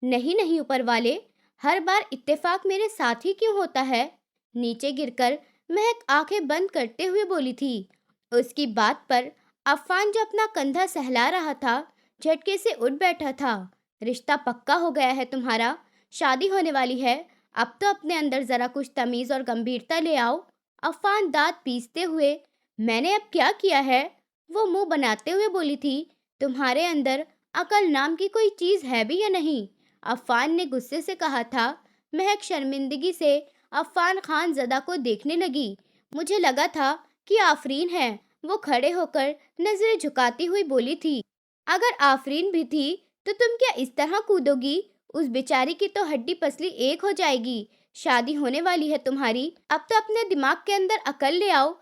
नहीं नहीं ऊपर वाले, हर बार इत्तेफाक मेरे साथ ही क्यों होता है? नीचे गिरकर महक आंखें बंद करते हुए बोली थी। उसकी बात पर अफान जो अपना कंधा सहला रहा था, झटके से उठ बैठा था। रिश्ता पक्का हो गया है तुम्हारा, शादी होने वाली है। अब तो अपने अंदर जरा कुछ तमीज और गंभीरता ले आओ। अफान दांत पीसते हुए, मैंने अब क्या किया है? वो मुंह बनाते हुए बोली थी। तुम्हारे अंदर अकल नाम की कोई चीज है भी या नहीं? अफान ने गुस्से से कहा था। महक शर्मिंदगी से अफान खान जदा को देखने लगी। मुझे लगा था कि आफरीन है। वो खड़े होकर नजरें झुकाती हुई बोली थी। अगर आफरीन भी थी तो तुम क्या इस तरह कूदोगी? उस बेचारी की तो हड्डी पसली एक हो जाएगी। शादी होने वाली है तुम्हारी, अब तो अपने दिमाग के अंदर अकल ले आओ।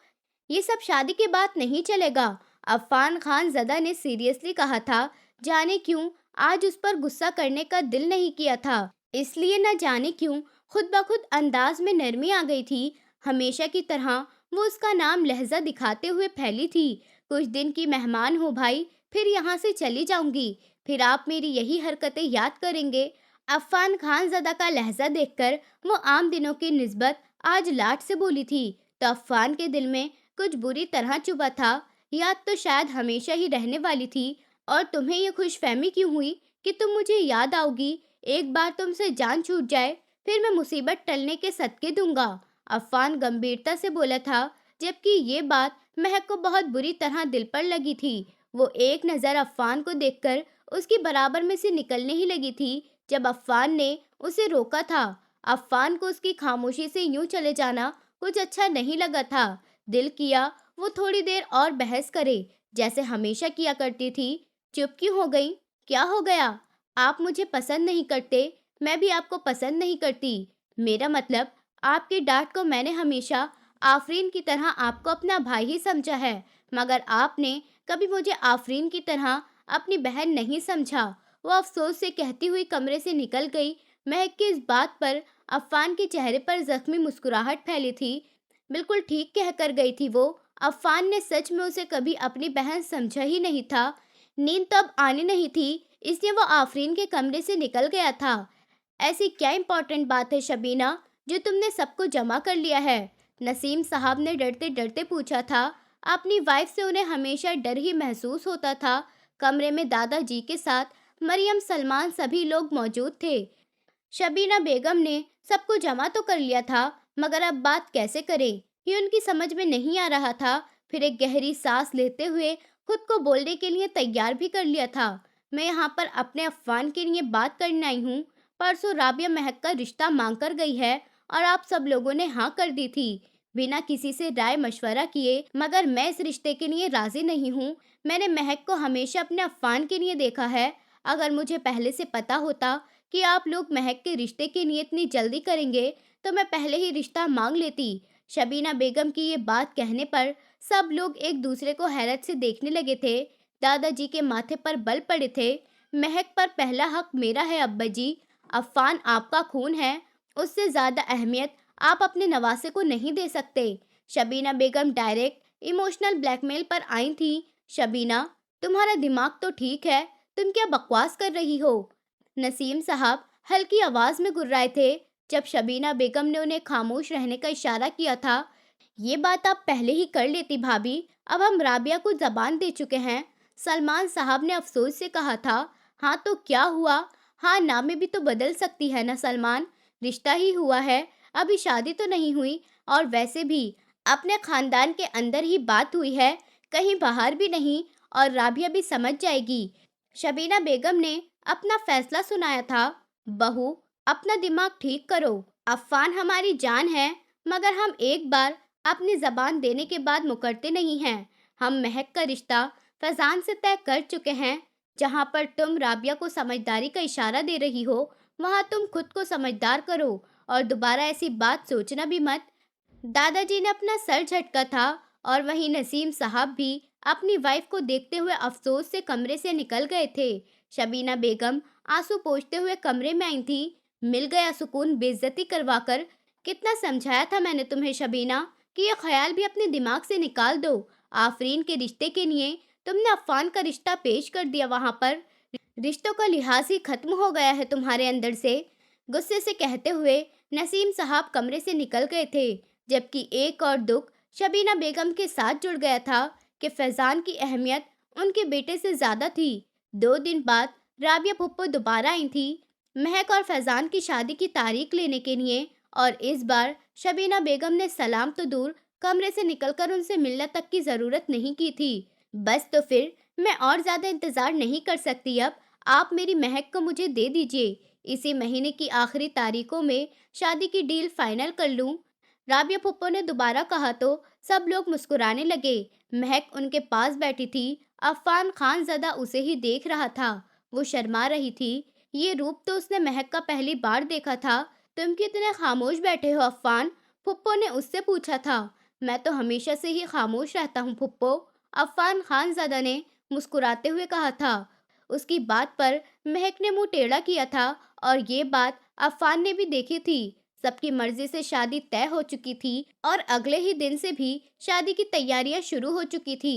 ये सब शादी के बाद नहीं चलेगा। अफान खान जदा ने सीरियसली कहा था। जाने क्यों आज उस पर गुस्सा करने का दिल नहीं किया था, इसलिए न जाने क्यों खुद ब खुद अंदाज में नरमी आ गई थी। हमेशा की तरह वो उसका नाम लहजा दिखाते हुए फैली थी। कुछ दिन की मेहमान हो भाई, फिर यहाँ से चली जाऊंगी, फिर आप मेरी यही हरकतें याद करेंगे। अफान खान जदा का लहजा देखकर वो आम दिनों की निस्बत आज लाड से बोली थी, तो अफान के दिल में कुछ बुरी तरह चुभा था। याद तो शायद हमेशा ही रहने वाली थी। और तुम्हें ये खुशफहमी क्यों हुई कि तुम मुझे याद आओगी? एक बार तुमसे जान छूट जाए, फिर मैं मुसीबत टलने के सदके दूंगा। अफान गंभीरता से बोला था, जबकि ये बात महक को बहुत बुरी तरह दिल पर लगी थी। वो एक नज़र अफान को देखकर उसकी बराबर में से निकलने ही लगी थी जब अफान ने उसे रोका था। अफान को उसकी खामोशी से यूं चले जाना कुछ अच्छा नहीं लगा था। दिल किया वो थोड़ी देर और बहस करे, जैसे हमेशा किया करती थी। चुप क्यों हो गई? क्या हो गया? आप मुझे पसंद नहीं करते, मैं भी आपको पसंद नहीं करती। मेरा मतलब, आपकी डांट को मैंने हमेशा आफरीन की तरह आपको अपना भाई ही समझा है, मगर आपने कभी मुझे आफरीन की तरह अपनी बहन नहीं समझा। वो अफसोस से कहती हुई कमरे से निकल गई। महक की इस बात पर अफान के चेहरे पर जख्मी मुस्कुराहट फैली थी। बिल्कुल ठीक कह कर गई थी वो। अफान ने सच में उसे कभी अपनी बहन समझा ही नहीं था। नींद तब आनी नहीं थी, इसलिए वो आफरीन के कमरे से निकल गया था। ऐसी क्या इम्पोर्टेंट बात है शबीना, जो तुमने सबको जमा कर लिया है? नसीम साहब ने डरते डरते पूछा था। अपनी वाइफ से उन्हें हमेशा डर ही महसूस होता था। कमरे में दादाजी के साथ मरियम, सलमान, सभी लोग मौजूद थे। शबीना बेगम ने सबको जमा तो कर लिया था, मगर अब बात कैसे करें, ये उनकी समझ में नहीं आ रहा था। फिर एक गहरी सांस लेते हुए खुद को बोलने के लिए तैयार भी कर लिया था। मैं यहाँ पर अपने अफवान के लिए बात करने आई हूँ। परसों राबिया महक का रिश्ता मांग कर गई है और आप सब लोगों ने हाँ कर दी थी, बिना किसी से राय मशवरा किए। मगर मैं इस रिश्ते के लिए राजी नहीं हूँ। मैंने महक को हमेशा अपने अफवान के लिए देखा है। अगर मुझे पहले से पता होता कि आप लोग महक के रिश्ते के लिए इतनी जल्दी करेंगे, तो मैं पहले ही रिश्ता मांग लेती। शबीना बेगम की ये बात कहने पर सब लोग एक दूसरे को हैरत से देखने लगे थे। दादाजी के माथे पर बल पड़े थे। महक पर पहला हक मेरा है अब्बा जी। अफान आपका खून है, उससे ज्यादा अहमियत आप अपने नवासे को नहीं दे सकते। शबीना बेगम डायरेक्ट इमोशनल ब्लैकमेल पर आई थी। शबीना, तुम्हारा दिमाग तो ठीक है, तुम क्या बकवास कर रही हो? नसीम साहब हल्की आवाज में गुर्राए थे जब शबीना बेगम ने उन्हें खामोश रहने का इशारा किया था। ये बात आप पहले ही कर लेती भाभी, अब हम राबिया को जबान दे चुके हैं। सलमान साहब ने अफसोस से कहा था। हाँ तो क्या हुआ? हाँ नामे भी तो बदल सकती है ना सलमान, रिश्ता ही हुआ है, अभी शादी तो नहीं हुई। और वैसे भी अपने खानदान के अंदर ही बात हुई है, कहीं बाहर भी नहीं, और राबिया भी समझ जाएगी। शबीना बेगम ने अपना फैसला सुनाया था। बहू, अपना दिमाग ठीक करो। अफान हमारी जान है, मगर हम एक बार अपनी जबान देने के बाद मुकरते नहीं हैं। हम महक का रिश्ता फैजान से तय कर चुके हैं। जहाँ पर तुम राबिया को समझदारी का इशारा दे रही हो, वहाँ तुम खुद को समझदार करो और दोबारा ऐसी बात सोचना भी मत। दादाजी ने अपना सर झटका था और वहीं नसीम साहब भी अपनी वाइफ को देखते हुए अफसोस से कमरे से निकल गए थे। शबीना बेगम आंसू पोंछते हुए कमरे में आई थी। मिल गया सुकून बेइज्जती करवाकर। कितना समझाया था मैंने तुम्हें शबीना कि ये ख्याल भी अपने दिमाग से निकाल दो। आफरीन के रिश्ते के लिए तुमने अफान का रिश्ता पेश कर दिया वहां पर। रिश्तों का लिहाज ही खत्म हो गया है तुम्हारे अंदर से। गुस्से से कहते हुए नसीम साहब कमरे से निकल गए थे, जबकि एक और दुख शबीना बेगम के साथ जुड़ गया था कि फैजान की अहमियत उनके बेटे से ज्यादा थी। 2 दिन बाद राबिया फुप्पो दोबारा आई थी, महक और फैजान की शादी की तारीख लेने के लिए, और इस बार शबीना बेगम ने सलाम तो दूर, कमरे से निकलकर उनसे मिलने तक की जरूरत नहीं की थी। बस तो फिर मैं और ज्यादा इंतजार नहीं कर सकती अब। आप मेरी महक को मुझे दे दीजिए। इसी महीने की आखिरी तारीखों में शादी की डील फाइनल कर लूं। राबिया फुप्पो ने दोबारा कहा तो सब लोग मुस्कुराने लगे। महक उनके पास बैठी थी। अफान खान ज़्यादा उसे ही देख रहा था। वो शर्मा रही थी। ये रूप तो उसने महक का पहली बार देखा था। तुम कितने खामोश बैठे हो अफान? फुप्पो ने उससे पूछा था। मैं तो हमेशा से ही खामोश रहता हूँ फुप्पो, अफान खानज़ादा ने मुस्कुराते हुए कहा था। उसकी बात पर महक ने मुंह टेढ़ा किया था, और ये बात अफान ने भी देखी थी। सबकी मर्जी से शादी तय हो चुकी थी और अगले ही दिन से भी शादी की तैयारियां शुरू हो चुकी थी।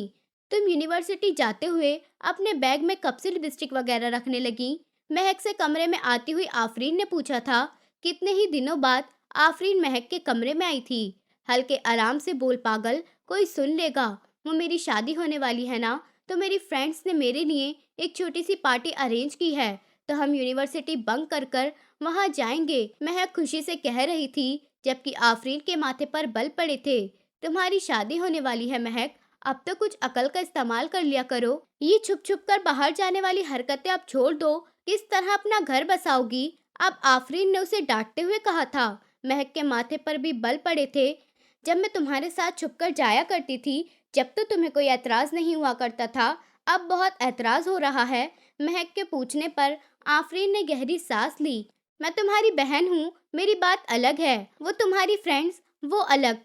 तुम यूनिवर्सिटी जाते हुए अपने बैग में कब से लिपस्टिक वगैरह रखने लगी? महक से कमरे में आती हुई आफरीन ने पूछा था। कितने ही दिनों बाद आफरीन महक के कमरे में आई थी। हल्के आराम से बोल पागल, कोई सुन लेगा। वो मेरी शादी होने वाली है ना, तो मेरी फ्रेंड्स ने मेरे लिए एक छोटी सी पार्टी अरेंज की है, तो हम यूनिवर्सिटी बंक कर कर वहाँ जाएंगे, महक खुशी से कह रही थी, जबकि आफरीन के माथे पर बल पड़े थे। तुम्हारी शादी होने वाली है महक, अब तो कुछ अकल का इस्तेमाल कर लिया करो। ये छुप छुप कर बाहर जाने वाली हरकतें अब छोड़ दो। किस तरह अपना घर बसाओगी? अब आफरीन ने उसे डांटते हुए कहा था। महक के माथे पर भी बल पड़े थे। जब मैं तुम्हारे साथ छुपकर जाया करती थी, जब तो तुम्हें कोई एतराज नहीं हुआ करता था, अब बहुत एतराज हो रहा है। महक के पूछने पर आफरीन ने गहरी सांस ली। मैं तुम्हारी बहन हूँ, मेरी बात अलग है, वो तुम्हारी फ्रेंड्स वो अलग।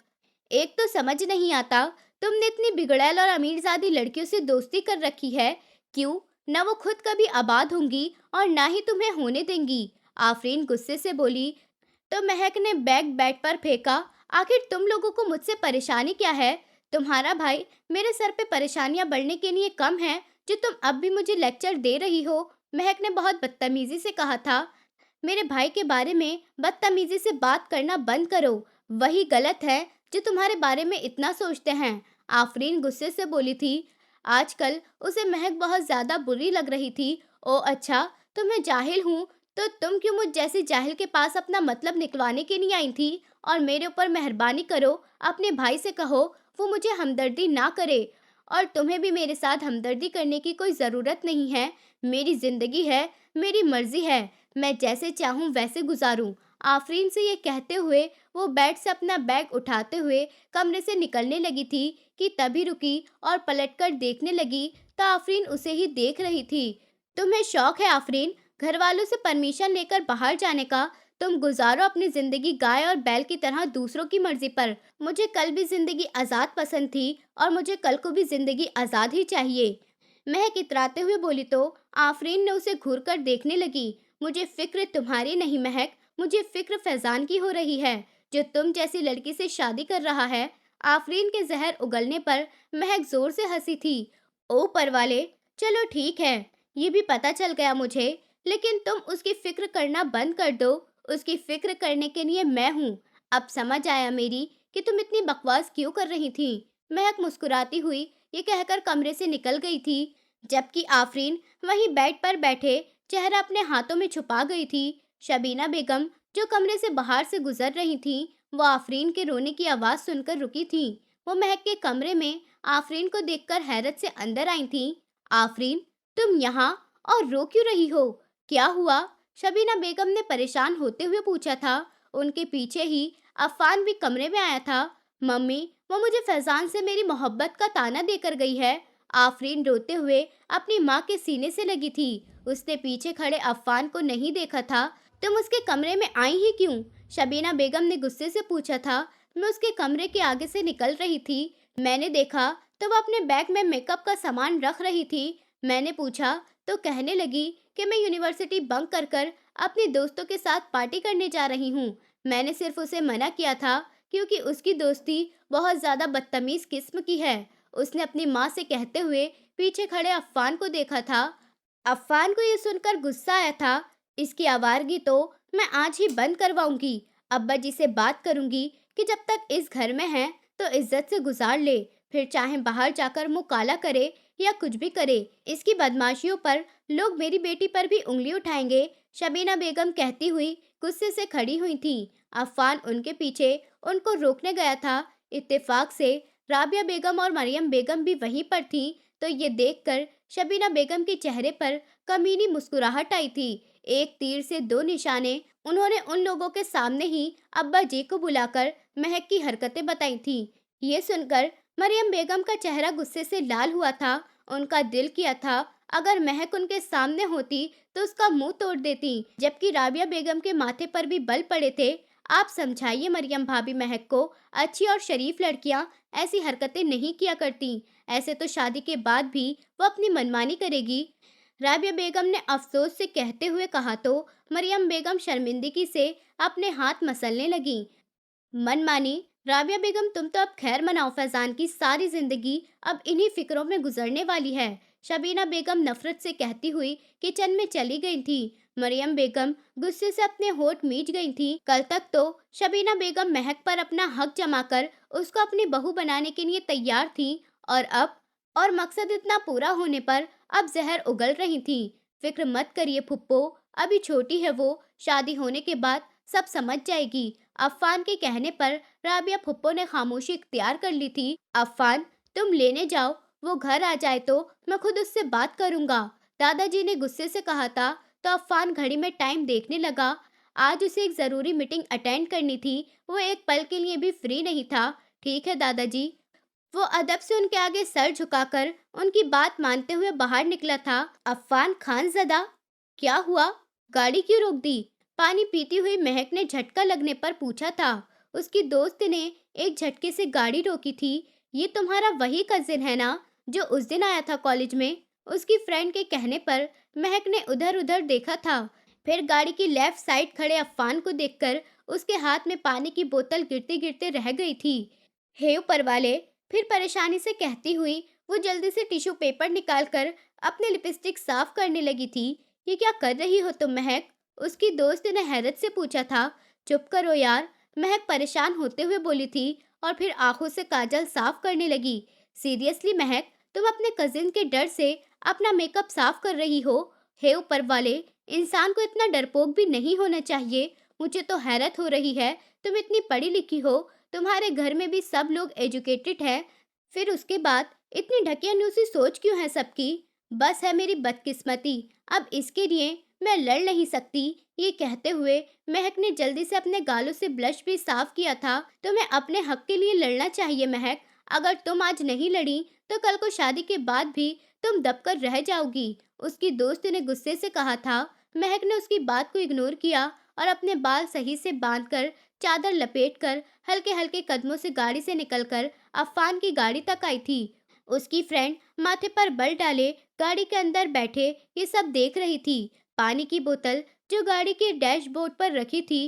एक तो समझ नहीं आता, तुमने इतनी बिगड़ैल और अमीरजादी लड़कियों से दोस्ती कर रखी है। क्यों? न वो खुद कभी आबाद होंगी और ना ही तुम्हें होने देंगी। आफरीन गुस्से से बोली। तो महक ने बैग बेड पर फेंका। आखिर तुम लोगों को मुझसे परेशानी क्या है? तुम्हारा भाई मेरे सर पे परेशानियां बढ़ने के लिए कम है, जो तुम अब भी मुझे लेक्चर दे रही हो? महक ने बहुत बदतमीजी से कहा था। मेरे भाई के बारे में बदतमीजी से बात करना बंद करो। वही गलत है जो तुम्हारे बारे में इतना सोचते हैं। आफरीन गुस्से से बोली थी। आजकल उसे महक बहुत ज्यादा बुरी लग रही थी। ओ अच्छा, तो मैं जाहिल हूँ, तो तुम क्यों मुझ जैसे जाहिल के पास अपना मतलब निकलवाने के लिए आई थी? और मेरे ऊपर मेहरबानी करो, अपने भाई से कहो वो मुझे हमदर्दी ना करे। और तुम्हें भी मेरे साथ हमदर्दी करने की कोई ज़रूरत नहीं है। मेरी ज़िंदगी है, मेरी मर्जी है, मैं जैसे चाहूँ वैसे गुजारूँ। आफरीन से ये कहते हुए वो बेड से अपना बैग उठाते हुए कमरे से निकलने लगी थी कि तभी रुकी और पलटकर देखने लगी तो आफरीन उसे ही देख रही थी। तुम्हें शौक है आफरीन, घर वालों से परमिशन लेकर बाहर जाने का? तुम गुजारो अपनी जिंदगी गाय और बैल की तरह दूसरों की मर्जी पर। मुझे कल भी जिंदगी आजाद पसंद थी, और मुझे कल को भी जिंदगी आजाद ही चाहिए। महक इतराते हुए बोली तो आफरीन ने उसे घूर कर देखने लगी। मुझे फिक्र तुम्हारी नहीं महक, मुझे फिक्र फैजान की हो रही है, जो तुम जैसी लड़की से शादी कर रहा है। आफरीन के जहर उगलने पर महक जोर से हंसी थी। ओ परवाले, चलो ठीक है, ये भी पता चल गया मुझे, लेकिन तुम उसकी फिक्र करना बंद कर दो। उसकी फिक्र करने के लिए मैं हूँ। अब समझ आया मेरी कि तुम इतनी बकवास क्यों कर रही थी। महक मुस्कुराती हुई ये कहकर कमरे से निकल गई थी, जबकि आफरीन वहीं बेड पर बैठे चेहरा अपने हाथों में छुपा गई थी। शबीना बेगम जो कमरे से बाहर से गुजर रही थी, वो आफरीन के रोने की आवाज़ सुनकर रुकी थी। वो महक के कमरे में आफरीन को देखकर हैरत से अंदर आई थी। आफरीन, तुम यहाँ, और रो क्यों रही हो? क्या हुआ? शबीना बेगम ने परेशान होते हुए पूछा था। उनके पीछे ही अफान भी कमरे में आया था। मम्मी, वो मुझे फैजान से मेरी मोहब्बत का ताना देकर गई है। आफरीन रोते हुए अपनी माँ के सीने से लगी थी। उसने पीछे खड़े अफान को नहीं देखा था। तुम उसके कमरे में आई ही क्यों? शबीना बेगम ने गुस्से से पूछा था। मैं उसके कमरे के आगे से निकल रही थी। मैंने देखा तो वो अपने बैग में मेकअप का सामान रख रही थी। मैंने पूछा तो कहने लगी कि मैं यूनिवर्सिटी बंक कर कर अपने दोस्तों के साथ पार्टी करने जा रही हूँ। मैंने सिर्फ उसे मना किया था क्योंकि उसकी दोस्ती बहुत ज़्यादा बदतमीज़ किस्म की है। उसने अपनी माँ से कहते हुए पीछे खड़े अफान को देखा था। अफ़ान को ये सुनकर गुस्सा आया था। इसकी आवारगी तो मैं आज ही बंद करवाऊंगी। अब्बा जी से बात करूंगी कि जब तक इस घर में है तो इज्जत से गुजार ले, फिर चाहे बाहर जाकर मुंह काला करे या कुछ भी करे। इसकी बदमाशियों पर लोग मेरी बेटी पर भी उंगली उठाएंगे। शबीना बेगम कहती हुई गुस्से से खड़ी हुई थी। अफ़ान उनके पीछे उनको रोकने गया था। इत्तेफाक से राबिया बेगम और मरियम बेगम भी वहीं पर थी, तो ये देखकर शबीना बेगम के चेहरे पर कमीनी मुस्कुराहट आई थी। एक तीर से दो निशाने। उन्होंने उन लोगों के सामने ही अब्बा जी को बुलाकर महक की हरकतें बताई थी। ये सुनकर मरियम बेगम का चेहरा गुस्से से लाल हुआ था। उनका दिल किया था अगर महक उनके सामने होती तो उसका मुंह तोड़ देती, जबकि राबिया बेगम के माथे पर भी बल पड़े थे। आप समझाइए मरियम भाभी महक को, अच्छी और शरीफ लड़कियां ऐसी हरकतें नहीं किया करती। ऐसे तो शादी के बाद भी वो अपनी मनमानी करेगी। राबिया बेगम ने अफसोस से कहते हुए कहा तो मरियम बेगम शर्मिंदगी से अपने हाथ मसलने लगी। मनमानी? राबिया बेगम, तुम तो अब खैर मनाओ, फैजान की सारी जिंदगी अब इन्हीं फिक्रों में गुजरने वाली है। शबीना बेगम नफरत से कहती हुई किचन में चली गई थी। मरियम बेगम गुस्से से अपने होठ मींच गई थी। कल तक तो शबीना बेगम महक पर अपना हक जमाकर उसको अपनी बहू बनाने के लिए तैयार थी, और मकसद इतना पूरा होने पर अब जहर उगल रही थी। फिक्र मत करिए फुप्पो, अभी छोटी है वो, शादी होने के बाद सब समझ जाएगी। अफ़ान के कहने पर राबिया फुप्पो ने खामोशी इख्तियार कर ली थी। अफ़ान, तुम लेने जाओ, वो घर आ जाए तो मैं खुद उससे बात करूंगा, दादाजी ने गुस्से से कहा था। तो अफ़ान घड़ी में टाइम देखने लगा। आज उसे एक ज़रूरी मीटिंग अटेंड करनी थी, वो एक पल के लिए भी फ्री नहीं था। ठीक है दादाजी। वो अदब से उनके आगे सर झुकाकर उनकी बात मानते हुए बाहर निकला था। अफ़ान खानज़दा, क्या हुआ? गाड़ी क्यों रोक दी? पानी पीती हुई महक ने झटका लगने पर पूछा था। उसकी दोस्त ने एक झटके से गाड़ी रोकी थी। ये तुम्हारा वही कजिन है ना जो उस दिन आया था कॉलेज में? उसकी फ्रेंड के कहने पर महक ने उधर उधर देखा था। फिर गाड़ी की लेफ्ट साइड खड़े अफ़ान को देखकर उसके हाथ में पानी की बोतल गिरते गिरते रह गई थी। हे ऊपर वाले, फिर परेशानी से कहती हुई वो जल्दी से टिश्यू पेपर निकालकर अपनी लिपस्टिक साफ करने लगी थी। ये क्या कर रही हो तुम महक? उसकी दोस्त ने हैरत से पूछा था। चुप करो यार, महक परेशान होते हुए बोली थी और फिर आंखों से काजल साफ करने लगी। सीरियसली महक, तुम अपने कजिन के डर से अपना मेकअप साफ कर रही हो? हे ऊपर वाले, इंसान को इतना डरपोक भी नहीं होना चाहिए। मुझे तो हैरत हो रही है, तुम इतनी पढ़ी लिखी हो, तुम्हारे घर में भी सब लोग एजुकेटेड है, फिर उसके बाद इतनी ढकियानुसी सोच क्यों है सबकी? बस है मेरी बदकिस्मती, अब इसके लिए मैं लड़ नहीं सकती। ये कहते हुए महक ने जल्दी से अपने गालों से ब्लश भी साफ किया था। तुम्हें अपने हक के लिए लड़ना चाहिए महक। अगर तुम आज नहीं लड़ी तो कल को शादी के बाद भी तुम दबकर रह जाओगी, उसकी दोस्त ने गुस्से से कहा था। महक ने उसकी बात को इग्नोर किया और अपने बाल सही से बांधकर चादर लपेटकर हल्के हल्के कदमों से गाड़ी से निकलकर अफ़ान की गाड़ी तक आई थी। उसकी फ्रेंड माथे पर बल डाले गाड़ी के अंदर बैठे ये सब देख रही थी। पानी की बोतल जो गाड़ी के डैशबोर्ड पर रखी थी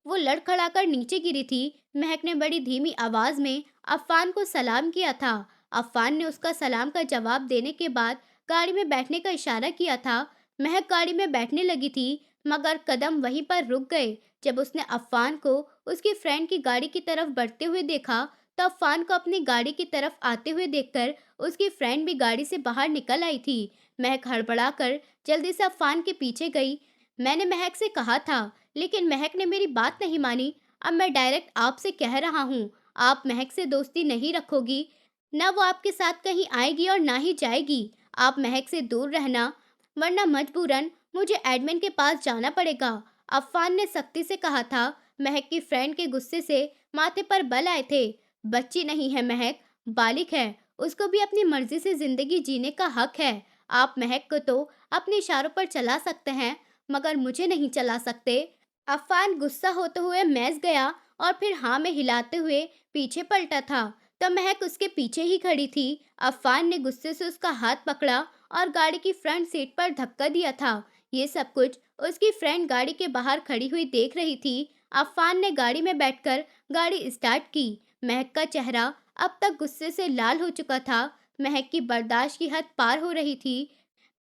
वो लड़खड़ाकर नीचे गिरी थी। महक ने बड़ी धीमी आवाज में अफ़ान को सलाम किया था। अफ़ान ने उसका सलाम का जवाब देने के बाद गाड़ी में बैठने का इशारा किया था। महक गाड़ी में बैठने लगी थी, मगर कदम वहीं पर रुक गए जब उसने अफ़ान को उसकी फ्रेंड की गाड़ी की तरफ बढ़ते हुए देखा। तो अफ़ान को अपनी गाड़ी की तरफ आते हुए देखकर उसकी फ्रेंड भी गाड़ी से बाहर निकल आई थी। महक हड़बड़ाकर जल्दी से अफ़ान के पीछे गई। मैंने महक से कहा था, लेकिन महक ने मेरी बात नहीं मानी। अब मैं डायरेक्ट आपसे कह रहा हूँ, आप महक से दोस्ती नहीं रखोगी, ना वो आपके साथ कहीं आएगी और ना ही जाएगी। आप महक से दूर रहना, वरना मजबूरन मुझे एडमिन के पास जाना पड़ेगा, अफ़ान ने सख्ती से कहा था। महक की फ्रेंड के गुस्से से माथे पर बल आए थे। बच्ची नहीं है महक, बालिग है, उसको भी अपनी मर्जी से जिंदगी जीने का हक है। आप महक को तो अपने इशारों पर चला सकते हैं, मगर मुझे नहीं चला सकते। अफ़ान गुस्सा होते हुए मेज गया और फिर हाँ में हिलाते हुए पीछे पलटा था। तो महक उसके पीछे ही खड़ी थी। अफ़ान ने गुस्से से उसका हाथ पकड़ा और गाड़ी की फ्रंट सीट पर धक्का दिया था। ये सब कुछ उसकी फ्रेंड गाड़ी के बाहर खड़ी हुई देख रही थी। अफ़ान ने गाड़ी में बैठकर गाड़ी स्टार्ट की। महक का चेहरा अब तक गुस्से से लाल हो चुका था। महक की बर्दाश्त की हद पार हो रही थी।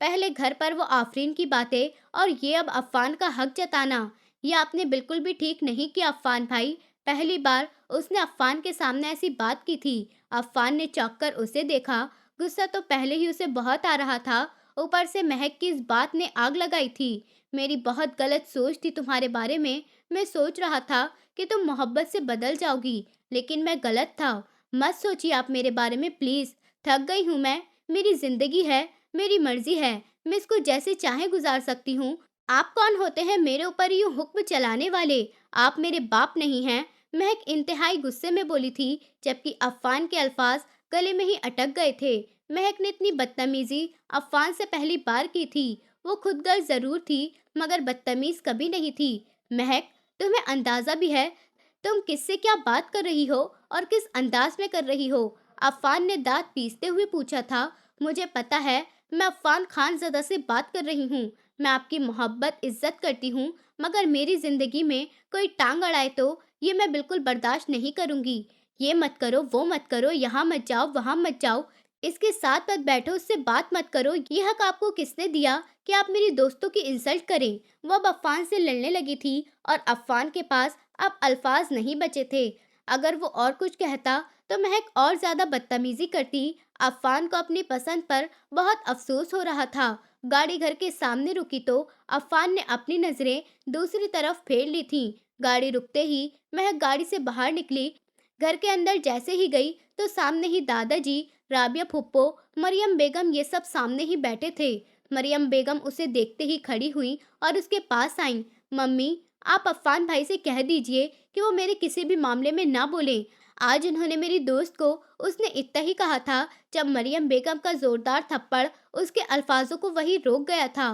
पहले घर पर वो आफरीन की बातें और ये अब अफ़ान का हक जताना। ये आपने बिल्कुल भी ठीक नहीं किया अफ़ान भाई। पहली बार उसने अफ़ान के सामने ऐसी बात की थी। अफ़ान ने चौंक कर उसे देखा। गुस्सा तो पहले ही उसे बहुत आ रहा था, ऊपर से महक की इस बात ने आग लगाई थी। मेरी बहुत गलत सोच थी तुम्हारे बारे में। मैं सोच रहा था कि तुम मोहब्बत से बदल जाओगी, लेकिन मैं गलत था। मत सोचिए आप मेरे बारे में प्लीज़। थक गई हूँ मैं। मेरी ज़िंदगी है, मेरी मर्ज़ी है। मैं इसको जैसे चाहे गुज़ार सकती हूँ। आप कौन होते हैं मेरे ऊपर यूँ हुक्म चलाने वाले? आप मेरे बाप नहीं हैं। महक इंतहाई गुस्से में बोली थी, जबकि अफ़ान के अल्फाज गले में ही अटक गए थे। महक ने इतनी बदतमीज़ी अफ़ान से पहली बार की थी। वो खुदगर्ज़ ज़रूर थी, मगर बदतमीज़ कभी नहीं थी। महक, तुम्हें अंदाज़ा भी है तुम किससे क्या बात कर रही हो और किस अंदाज में कर रही हो? अफ़ान ने दाँत पीसते हुए पूछा था। मुझे पता है, मैं अफ़ान खानज़दा से बात कर रही हूँ। मैं आपकी मोहब्बत इज़्ज़त करती हूँ, मगर मेरी ज़िंदगी में कोई टांग अड़ाए तो ये मैं बिल्कुल बर्दाश्त नहीं करूँगी। ये मत करो, वो मत करो, यहाँ मत जाओ, वहाँ मत जाओ, इसके साथ मत बैठो, उससे बात मत करो। ये हक आपको किसने दिया कि आप मेरी दोस्तों की इंसल्ट करें? वो अब अफ़ान से लड़ने लगी थी और अफ़ान के पास अब अल्फाज नहीं बचे थे। अगर वो और कुछ कहता तो महक और ज़्यादा बदतमीज़ी करती। अफ़ान को अपनी पसंद पर बहुत अफ़सोस हो रहा था। गाड़ी घर के सामने रुकी तो अफ़ान ने अपनी नज़रें दूसरी तरफ फेर ली थीं। गाड़ी रुकते ही महक गाड़ी से बाहर निकली। घर के अंदर जैसे ही गई तो सामने ही दादाजी, राबिया फुप्पो, मरियम बेगम ये सब सामने ही बैठे थे। मरियम बेगम उसे देखते ही खड़ी हुई और उसके पास आईं। मम्मी, आप अफ़ान भाई से कह दीजिए कि वो मेरे किसी भी मामले में ना बोलें। आज उन्होंने मेरी दोस्त को उसने इतना ही कहा था जब मरियम बेगम का ज़ोरदार थप्पड़ उसके अल्फाजों को वहीं रोक गया था।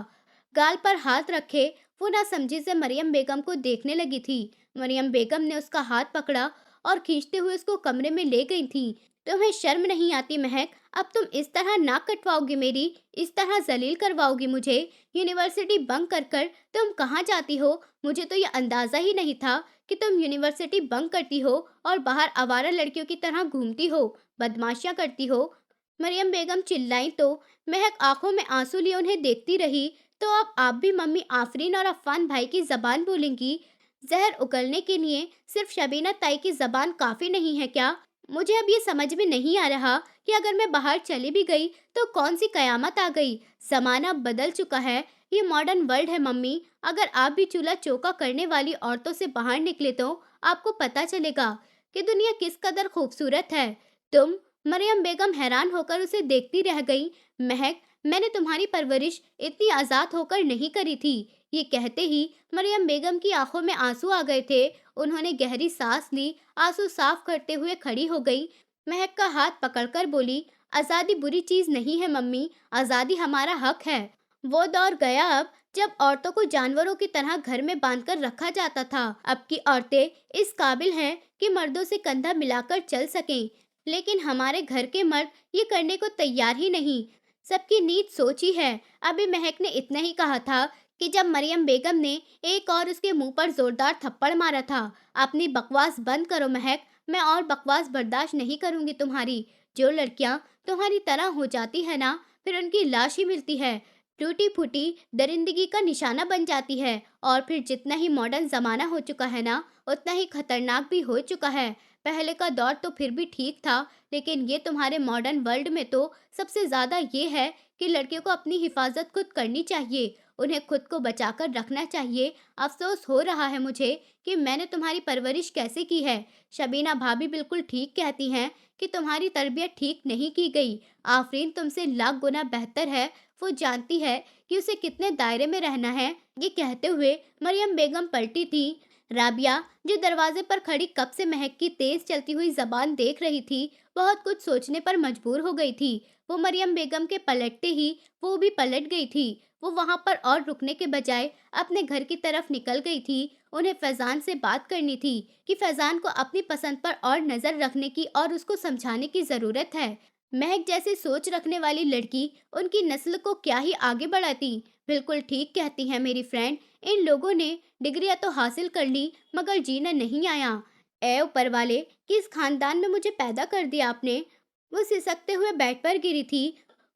गाल पर हाथ रखे वो नासमझी से मरियम बेगम को देखने लगी थी। मरियम बेगम ने उसका हाथ पकड़ा और खींचते हुए उसको कमरे में ले गई थी। तुम्हें शर्म नहीं आती महक? अब तुम इस तरह नाक कटवाओगी मेरी, इस तरह जलील करवाओगी मुझे। यूनिवर्सिटी बंक कर कर तुम कहाँ जाती हो? मुझे तो ये अंदाज़ा ही नहीं था कि तुम यूनिवर्सिटी बंक करती हो और बाहर आवारा लड़कियों की तरह घूमती हो, बदमाशियाँ करती हो। मरियम बेगम चिल्लाई तो महक आंखों में आंसू लिए उन्हें देखती रही। तो अब आप भी मम्मी आफरीन और अफ़ान भाई की ज़बान बोलेंगी? जहर उगलने के लिए सिर्फ शबीना ताई की ज़बान काफ़ी नहीं है क्या? मुझे अब ये समझ में नहीं आ रहा कि अगर मैं बाहर चली भी गई तो कौन सी कयामत आ गई। ज़माना अब बदल चुका है, ये मॉडर्न वर्ल्ड है मम्मी। अगर आप भी चूल्हा चौका करने वाली औरतों से बाहर निकले तो आपको पता चलेगा कि दुनिया किस कदर खूबसूरत है। तुम मरियम बेगम हैरान होकर उसे देखती रह गई। महक, मैंने तुम्हारी परवरिश इतनी आज़ाद होकर नहीं करी थी। ये कहते ही मरियम बेगम की आंखों में आंसू आ गए थे। उन्होंने गहरी सांस ली, आंसू साफ करते हुए खड़ी हो गई। महक का हाथ पकड़कर बोली, आज़ादी बुरी चीज़ नहीं है मम्मी, आज़ादी हमारा हक है। वो दौर गया अब जब औरतों को जानवरों की तरह घर में बांधकर रखा जाता था। अब की औरतें इस काबिल हैं कि मर्दों से कंधा मिलाकर चल सकें, लेकिन हमारे घर के मर्द ये करने को तैयार ही नहीं। सबकी नीच सोच ही है। अभी महक ने इतना ही कहा था कि जब मरियम बेगम ने एक और उसके मुंह पर जोरदार थप्पड़ मारा था। अपनी बकवास बंद करो महक, मैं और बकवास बर्दाश्त नहीं करूंगी तुम्हारी। जो लड़कियां तुम्हारी तरह हो जाती है ना, फिर उनकी लाश ही मिलती है, टूटी फूटी दरिंदगी का निशाना बन जाती है। और फिर जितना ही मॉडर्न जमाना हो चुका है ना, उतना ही खतरनाक भी हो चुका है। पहले का दौर तो फिर भी ठीक था, लेकिन ये तुम्हारे मॉडर्न वर्ल्ड में तो सबसे ज्यादा ये है कि लड़कियों को अपनी हिफाजत खुद करनी चाहिए, उन्हें खुद को बचाकर रखना चाहिए। अफसोस हो रहा है मुझे कि मैंने तुम्हारी परवरिश कैसे की है। शबीना भाभी बिल्कुल ठीक कहती हैं कि तुम्हारी तरबियत ठीक नहीं की गई। आफरीन तुमसे लाख गुना बेहतर है। वो जानती है कि उसे कितने दायरे में रहना है। ये कहते हुए मरियम बेगम पलटी थी। राबिया, जो दरवाजे पर खड़ी कब से महक की तेज चलती हुई जबान देख रही थी, बहुत कुछ सोचने पर मजबूर हो गई थी। वो मरियम बेगम के पलटते ही वो भी पलट गई थी। वो वहां पर और रुकने के बजाय अपने घर की तरफ निकल गई थी। उन्हें फैजान से बात करनी थी कि फैजान को अपनी पसंद पर और नजर रखने की और उसको समझाने की जरूरत है। महक जैसे सोच रखने वाली लड़की उनकी नस्ल को क्या ही आगे बढ़ाती। बिल्कुल ठीक कहती है मेरी फ्रेंड, इन लोगों ने डिग्रियां तो हासिल कर ली, मगर जीना नहीं आया। ए ऊपर वाले, किस खानदान में मुझे पैदा कर दिया आपने? वो सिसकते हुए बेड पर गिरी थी।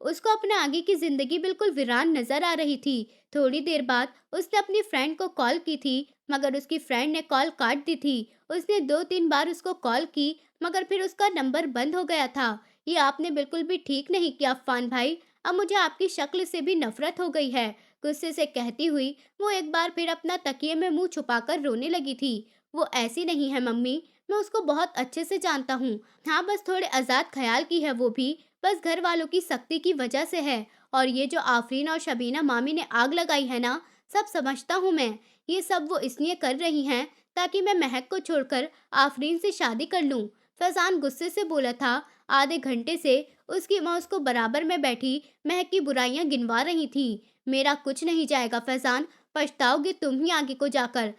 उसको अपने आगे की जिंदगी बिल्कुल वीरान नजर आ रही थी। थोड़ी देर बाद उसने अपनी फ्रेंड को कॉल की थी, मगर उसकी फ्रेंड ने कॉल काट दी थी। उसने 2-3 बार उसको कॉल की, मगर फिर उसका नंबर बंद हो गया था। ये आपने बिल्कुल भी ठीक नहीं किया अफ़ान भाई। अब मुझे आपकी शक्ल से भी नफरत हो गई है। गुस्से से कहती हुई वो एक बार फिर अपना तकिए में मुंह छुपाकर रोने लगी थी। वो ऐसी नहीं है मम्मी, मैं उसको बहुत अच्छे से जानता हूँ। हाँ, बस थोड़े आज़ाद ख्याल की है वो भी, बस घर वालों की सख्ती की वजह से है। और ये जो आफरीन और शबीना मामी ने आग लगाई है ना, सब समझता हूँ मैं। ये सब वो इसलिए कर रही हैं ताकि मैं महक को छोड़कर आफरीन से शादी कर लूँ। फैजान गुस्से से बोला था। आधे घंटे से उसकी माँ उसको बराबर में बैठी महक की बुराइयां गिनवा रही थी। मेरा कुछ नहीं जाएगा फैजान, पछताओगे तुम ही आगे को जाकर।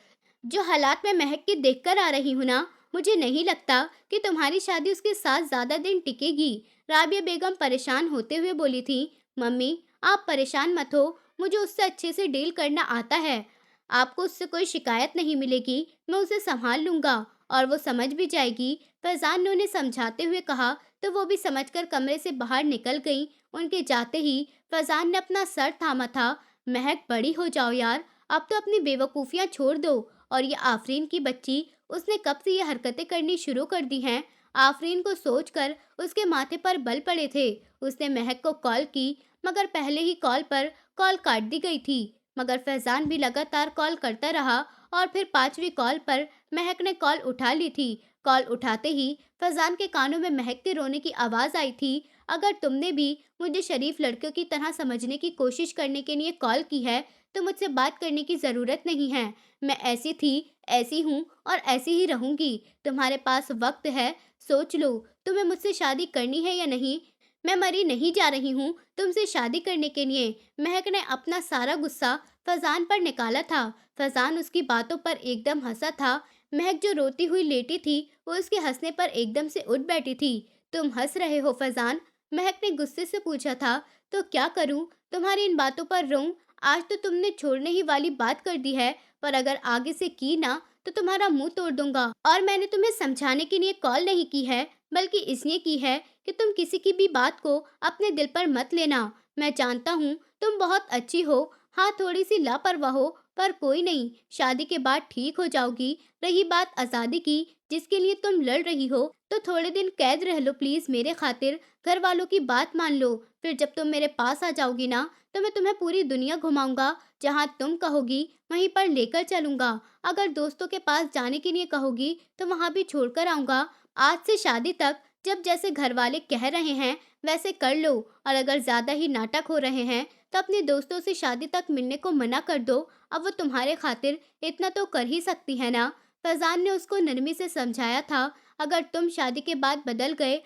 जो हालात मैं महक के देखकर आ रही हूँ ना, मुझे नहीं लगता कि तुम्हारी शादी उसके साथ ज्यादा दिन टिकेगी। राबिया बेगम परेशान होते हुए बोली थी। मम्मी, आप परेशान मत हो, मुझे उससे अच्छे से डील करना आता है। आपको उससे कोई शिकायत नहीं मिलेगी, मैं उसे संभाल लूंगा और वो समझ भी जाएगी। फैजान ने उन्हें समझाते हुए कहा, तो वो भी समझकर कमरे से बाहर निकल गई। उनके जाते ही फैजान ने अपना सर थामा था। महक, बड़ी हो जाओ यार, अब तो अपनी बेवकूफ़ियाँ छोड़ दो। और ये आफरीन की बच्ची, उसने कब से ये हरकतें करनी शुरू कर दी हैं? आफरीन को सोचकर उसके माथे पर बल पड़े थे। उसने महक को कॉल की, मगर पहले ही कॉल पर कॉल काट दी गई थी। मगर फैजान भी लगातार कॉल करता रहा और फिर 5वीं कॉल पर महक ने कॉल उठा ली थी। कॉल उठाते ही फैजान के कानों में महक के रोने की आवाज़ आई थी। अगर तुमने भी मुझे शरीफ लड़कियों की तरह समझने की कोशिश करने के लिए कॉल की है, तो मुझसे बात करने की ज़रूरत नहीं है। मैं ऐसी थी, ऐसी हूँ और ऐसी ही रहूँगी। तुम्हारे पास वक्त है, सोच लो, तुम्हें मुझसे शादी करनी है या नहीं। मैं मरी नहीं जा रही हूँ तुमसे शादी करने के लिए। महक ने अपना सारा गुस्सा फैजान पर निकाला था। फैजान उसकी बातों पर एकदम हंसा था। महक जो रोती हुई लेटी थी, वो उसके हंसने पर एकदम से उठ बैठी थी। तुम हंस रहे हो फैजान? महक ने गुस्से से पूछा था। तो क्या करूं, तुम्हारी इन बातों पर रोऊं? आज तो तुमने छोड़ने ही वाली बात कर दी है, पर अगर आगे से की ना तो तुम्हारा मुंह तोड़ दूंगा। और मैंने तुम्हें समझाने के लिए कॉल नहीं की है, बल्कि इसलिए की है कि तुम किसी की भी बात को अपने दिल पर मत लेना। मैं जानता हूँ तुम बहुत अच्छी हो, हाँ थोड़ी सी लापरवाह हो, पर कोई नहीं, शादी के बाद ठीक हो जाओगी। रही बात आज़ादी की, जिसके लिए तुम लड़ रही हो, तो थोड़े दिन कैद रह लो प्लीज मेरे खातिर। घर वालों की बात मान लो, फिर जब तुम मेरे पास आ जाओगी ना, तो मैं तुम्हें पूरी दुनिया घुमाऊंगा। जहाँ तुम कहोगी वहीं पर लेकर चलूंगा। अगर दोस्तों के पास जाने के लिए कहोगी तो वहाँ भी छोड़कर आऊंगा। आज से शादी तक जब जैसे घर वाले कह रहे हैं वैसे कर लो, और अगर ज्यादा ही नाटक हो रहे हैं तो अपने दोस्तों से शादी तक मिलने को मना कर दो। अब वो तुम्हारे खातिर इतना तो कर ही सकती है ना। फैजान ने उसको नरमी से समझाया था। अगर तुम शादी के बाद बदल गए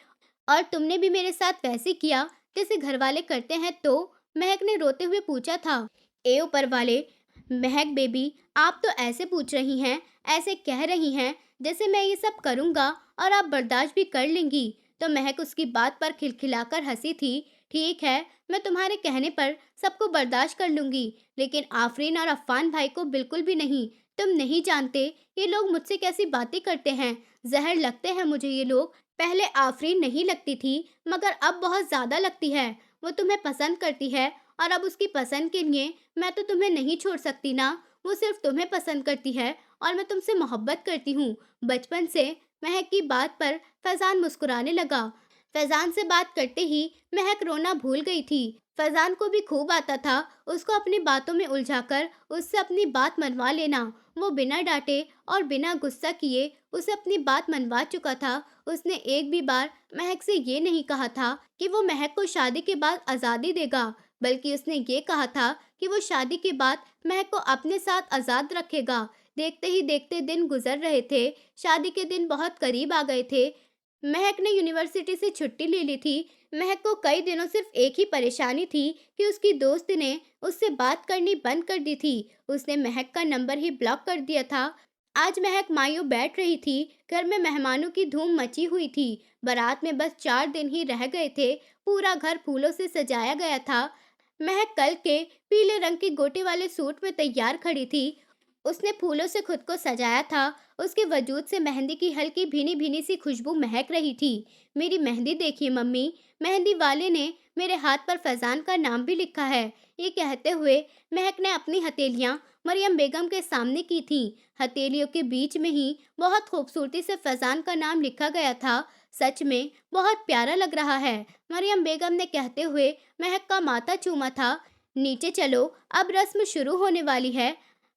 और तुमने भी मेरे साथ वैसे किया जैसे घर वाले करते हैं तो? महक ने रोते हुए पूछा था। ए ऊपर वाले, महक बेबी, आप तो ऐसे पूछ रही हैं, ऐसे कह रही हैं जैसे मैं ये सब करूँगा और आप बर्दाश्त भी कर लेंगी। तो महक उसकी बात पर खिलखिलाकर हंसी थी। ठीक है, मैं तुम्हारे कहने पर सबको बर्दाश्त कर लूँगी, लेकिन आफरीन और अफ़ान भाई को बिल्कुल भी नहीं। तुम नहीं जानते ये लोग मुझसे कैसी बातें करते हैं। ज़हर लगते हैं मुझे ये लोग। पहले आफरीन नहीं लगती थी, मगर अब बहुत ज़्यादा लगती है। वो तुम्हें पसंद करती है और अब उसकी पसंद के लिए मैं तो तुम्हें नहीं छोड़ सकती ना। वो सिर्फ तुम्हें पसंद करती है और मैं तुमसे मोहब्बत करती हूँ, बचपन से। महक की बात पर फैजान मुस्कुराने लगा। फैजान से बात करते ही महक रोना भूल गई थी। फैजान को भी खूब आता था उसको अपनी बातों में उलझाकर उससे अपनी बात मनवा लेना। वो बिना डांटे और बिना गुस्सा किए उसे अपनी बात मनवा चुका था। उसने एक भी बार महक से ये नहीं कहा था कि वो महक को शादी के बाद आज़ादी देगा, बल्कि उसने ये कहा था कि वो शादी के बाद महक को अपने साथ आज़ाद रखेगा। देखते ही देखते दिन गुजर रहे थे। शादी के दिन बहुत करीब आ गए थे। महक ने यूनिवर्सिटी से छुट्टी ले ली थी। महक को कई दिनों सिर्फ एक ही परेशानी थी कि उसकी दोस्त ने उससे बात करनी बंद कर दी थी। उसने महक का नंबर ही ब्लॉक कर दिया था। आज महक मायूं बैठ रही थी। घर में मेहमानों की धूम मची हुई थी। बारात में बस 4 दिन ही रह गए थे। पूरा घर फूलों से सजाया गया था। महक कल के पीले रंग के गोटे वाले सूट में तैयार खड़ी थी। उसने फूलों से खुद को सजाया था। उसके वजूद से मेहंदी की हल्की भीनी भीनी सी खुशबू महक रही थी। मेरी मेहंदी देखिए मम्मी, मेहंदी वाले ने मेरे हाथ पर फैजान का नाम भी लिखा है। ये कहते हुए महक ने अपनी हथेलियां मरियम बेगम के सामने की थीं। हथेलियों के बीच में ही बहुत खूबसूरती से फैजान का नाम लिखा गया था। सच में बहुत प्यारा लग रहा है, मरियम बेगम ने कहते हुए महक का माथा चूमा था। नीचे चलो, अब रस्म शुरू होने वाली है।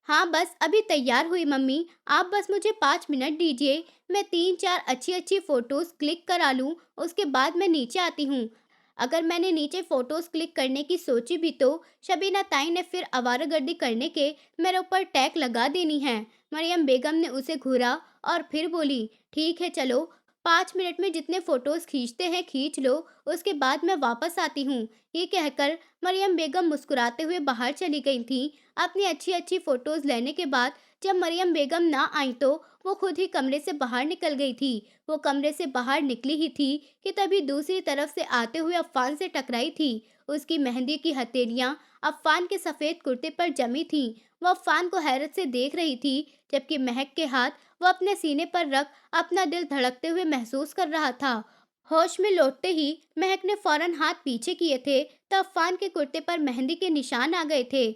हाँ, बस अभी तैयार हुई मम्मी, आप बस मुझे 5 मिनट दीजिए, मैं 3-4 अच्छी अच्छी फोटोज क्लिक करा लूँ, उसके बाद मैं नीचे आती हूँ। अगर मैंने नीचे फोटोज क्लिक करने की सोची भी तो शबीना ताई ने फिर आवारागर्दी करने के मेरे ऊपर टैग लगा देनी है। मरियम बेगम ने उसे घूरा और फिर बोली, ठीक है चलो, 5 मिनट में जितने फोटोज खींचते हैं खींच लो, उसके बाद मैं वापस आती हूँ। ये कहकर मरियम बेगम मुस्कुराते हुए बाहर चली गई थी। अपनी अच्छी अच्छी फोटोज लेने के बाद जब मरियम बेगम ना आई तो वो खुद ही कमरे से बाहर निकल गई थी। वो कमरे से बाहर निकली ही थी कि तभी दूसरी तरफ से आते हुए अफ़ान से टकराई थी। उसकी मेहंदी की हथेलियां अफ़ान के सफ़ेद कुर्ते पर जमी थीं। वो अफ़ान को हैरत से देख रही थी, जबकि महक के हाथ वो अपने सीने पर रख अपना दिल धड़कते हुए महसूस कर रहा था। होश में लौटते ही महक ने फौरन हाथ पीछे किए थे, तब अफ़ान के कुर्ते पर मेहंदी के निशान आ गए थे।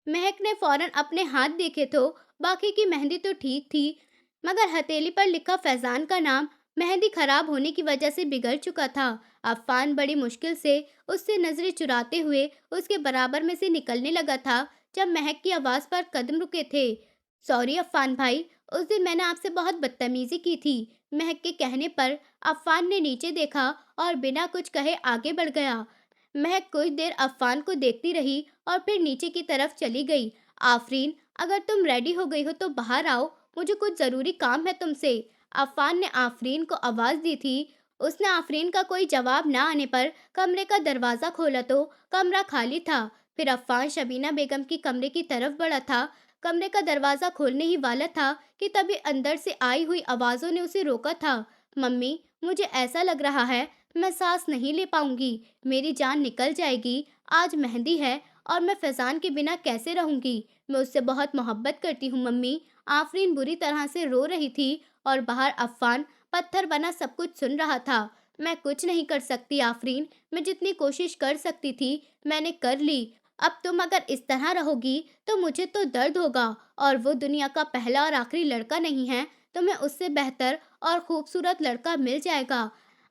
महक ने फौरन अपने हाथ देखे तो बाकी की मेहंदी तो ठीक थी, मगर हथेली पर लिखा फैजान का नाम मेहंदी खराब होने की वजह से बिगड़ चुका था। अफ़ान बड़ी मुश्किल से उससे नजरें चुराते हुए उसके बराबर में से निकलने लगा था जब महक की आवाज़ पर कदम रुके थे। सॉरी अफ़ान भाई, उस दिन मैंने आपसे बहुत बदतमीजी की थी। महक के कहने पर अफ़ान ने नीचे देखा और बिना कुछ कहे आगे बढ़ गया। महक कुछ देर अफ़ान को देखती रही और फिर नीचे की तरफ चली गई। आफरीन, अगर तुम रेडी हो गई हो तो बाहर आओ, मुझे कुछ ज़रूरी काम है तुमसे। अफ़ान ने आफरीन को आवाज़ दी थी। उसने आफरीन का कोई जवाब ना आने पर कमरे का दरवाज़ा खोला तो कमरा खाली था। फिर अफ़ान शबीना बेगम की कमरे की तरफ बढ़ा था। कमरे का दरवाज़ा खोलने ही वाला था कि तभी अंदर से आई हुई आवाज़ों ने उसे रोका था। मम्मी, मुझे ऐसा लग रहा है मैं सांस नहीं ले पाऊंगी, मेरी जान निकल जाएगी। आज मेहंदी है और मैं फैजान के बिना कैसे रहूंगी। मैं उससे बहुत मोहब्बत करती हूँ मम्मी। आफरीन बुरी तरह से रो रही थी और बाहर अफ़ान पत्थर बना सब कुछ सुन रहा था। मैं कुछ नहीं कर सकती आफरीन, मैं जितनी कोशिश कर सकती थी मैंने कर ली। अब तुम अगर इस तरह रहोगी तो मुझे तो दर्द होगा, और वो दुनिया का पहला और आखिरी लड़का नहीं है, तुम्हें उससे बेहतर और खूबसूरत लड़का मिल जाएगा।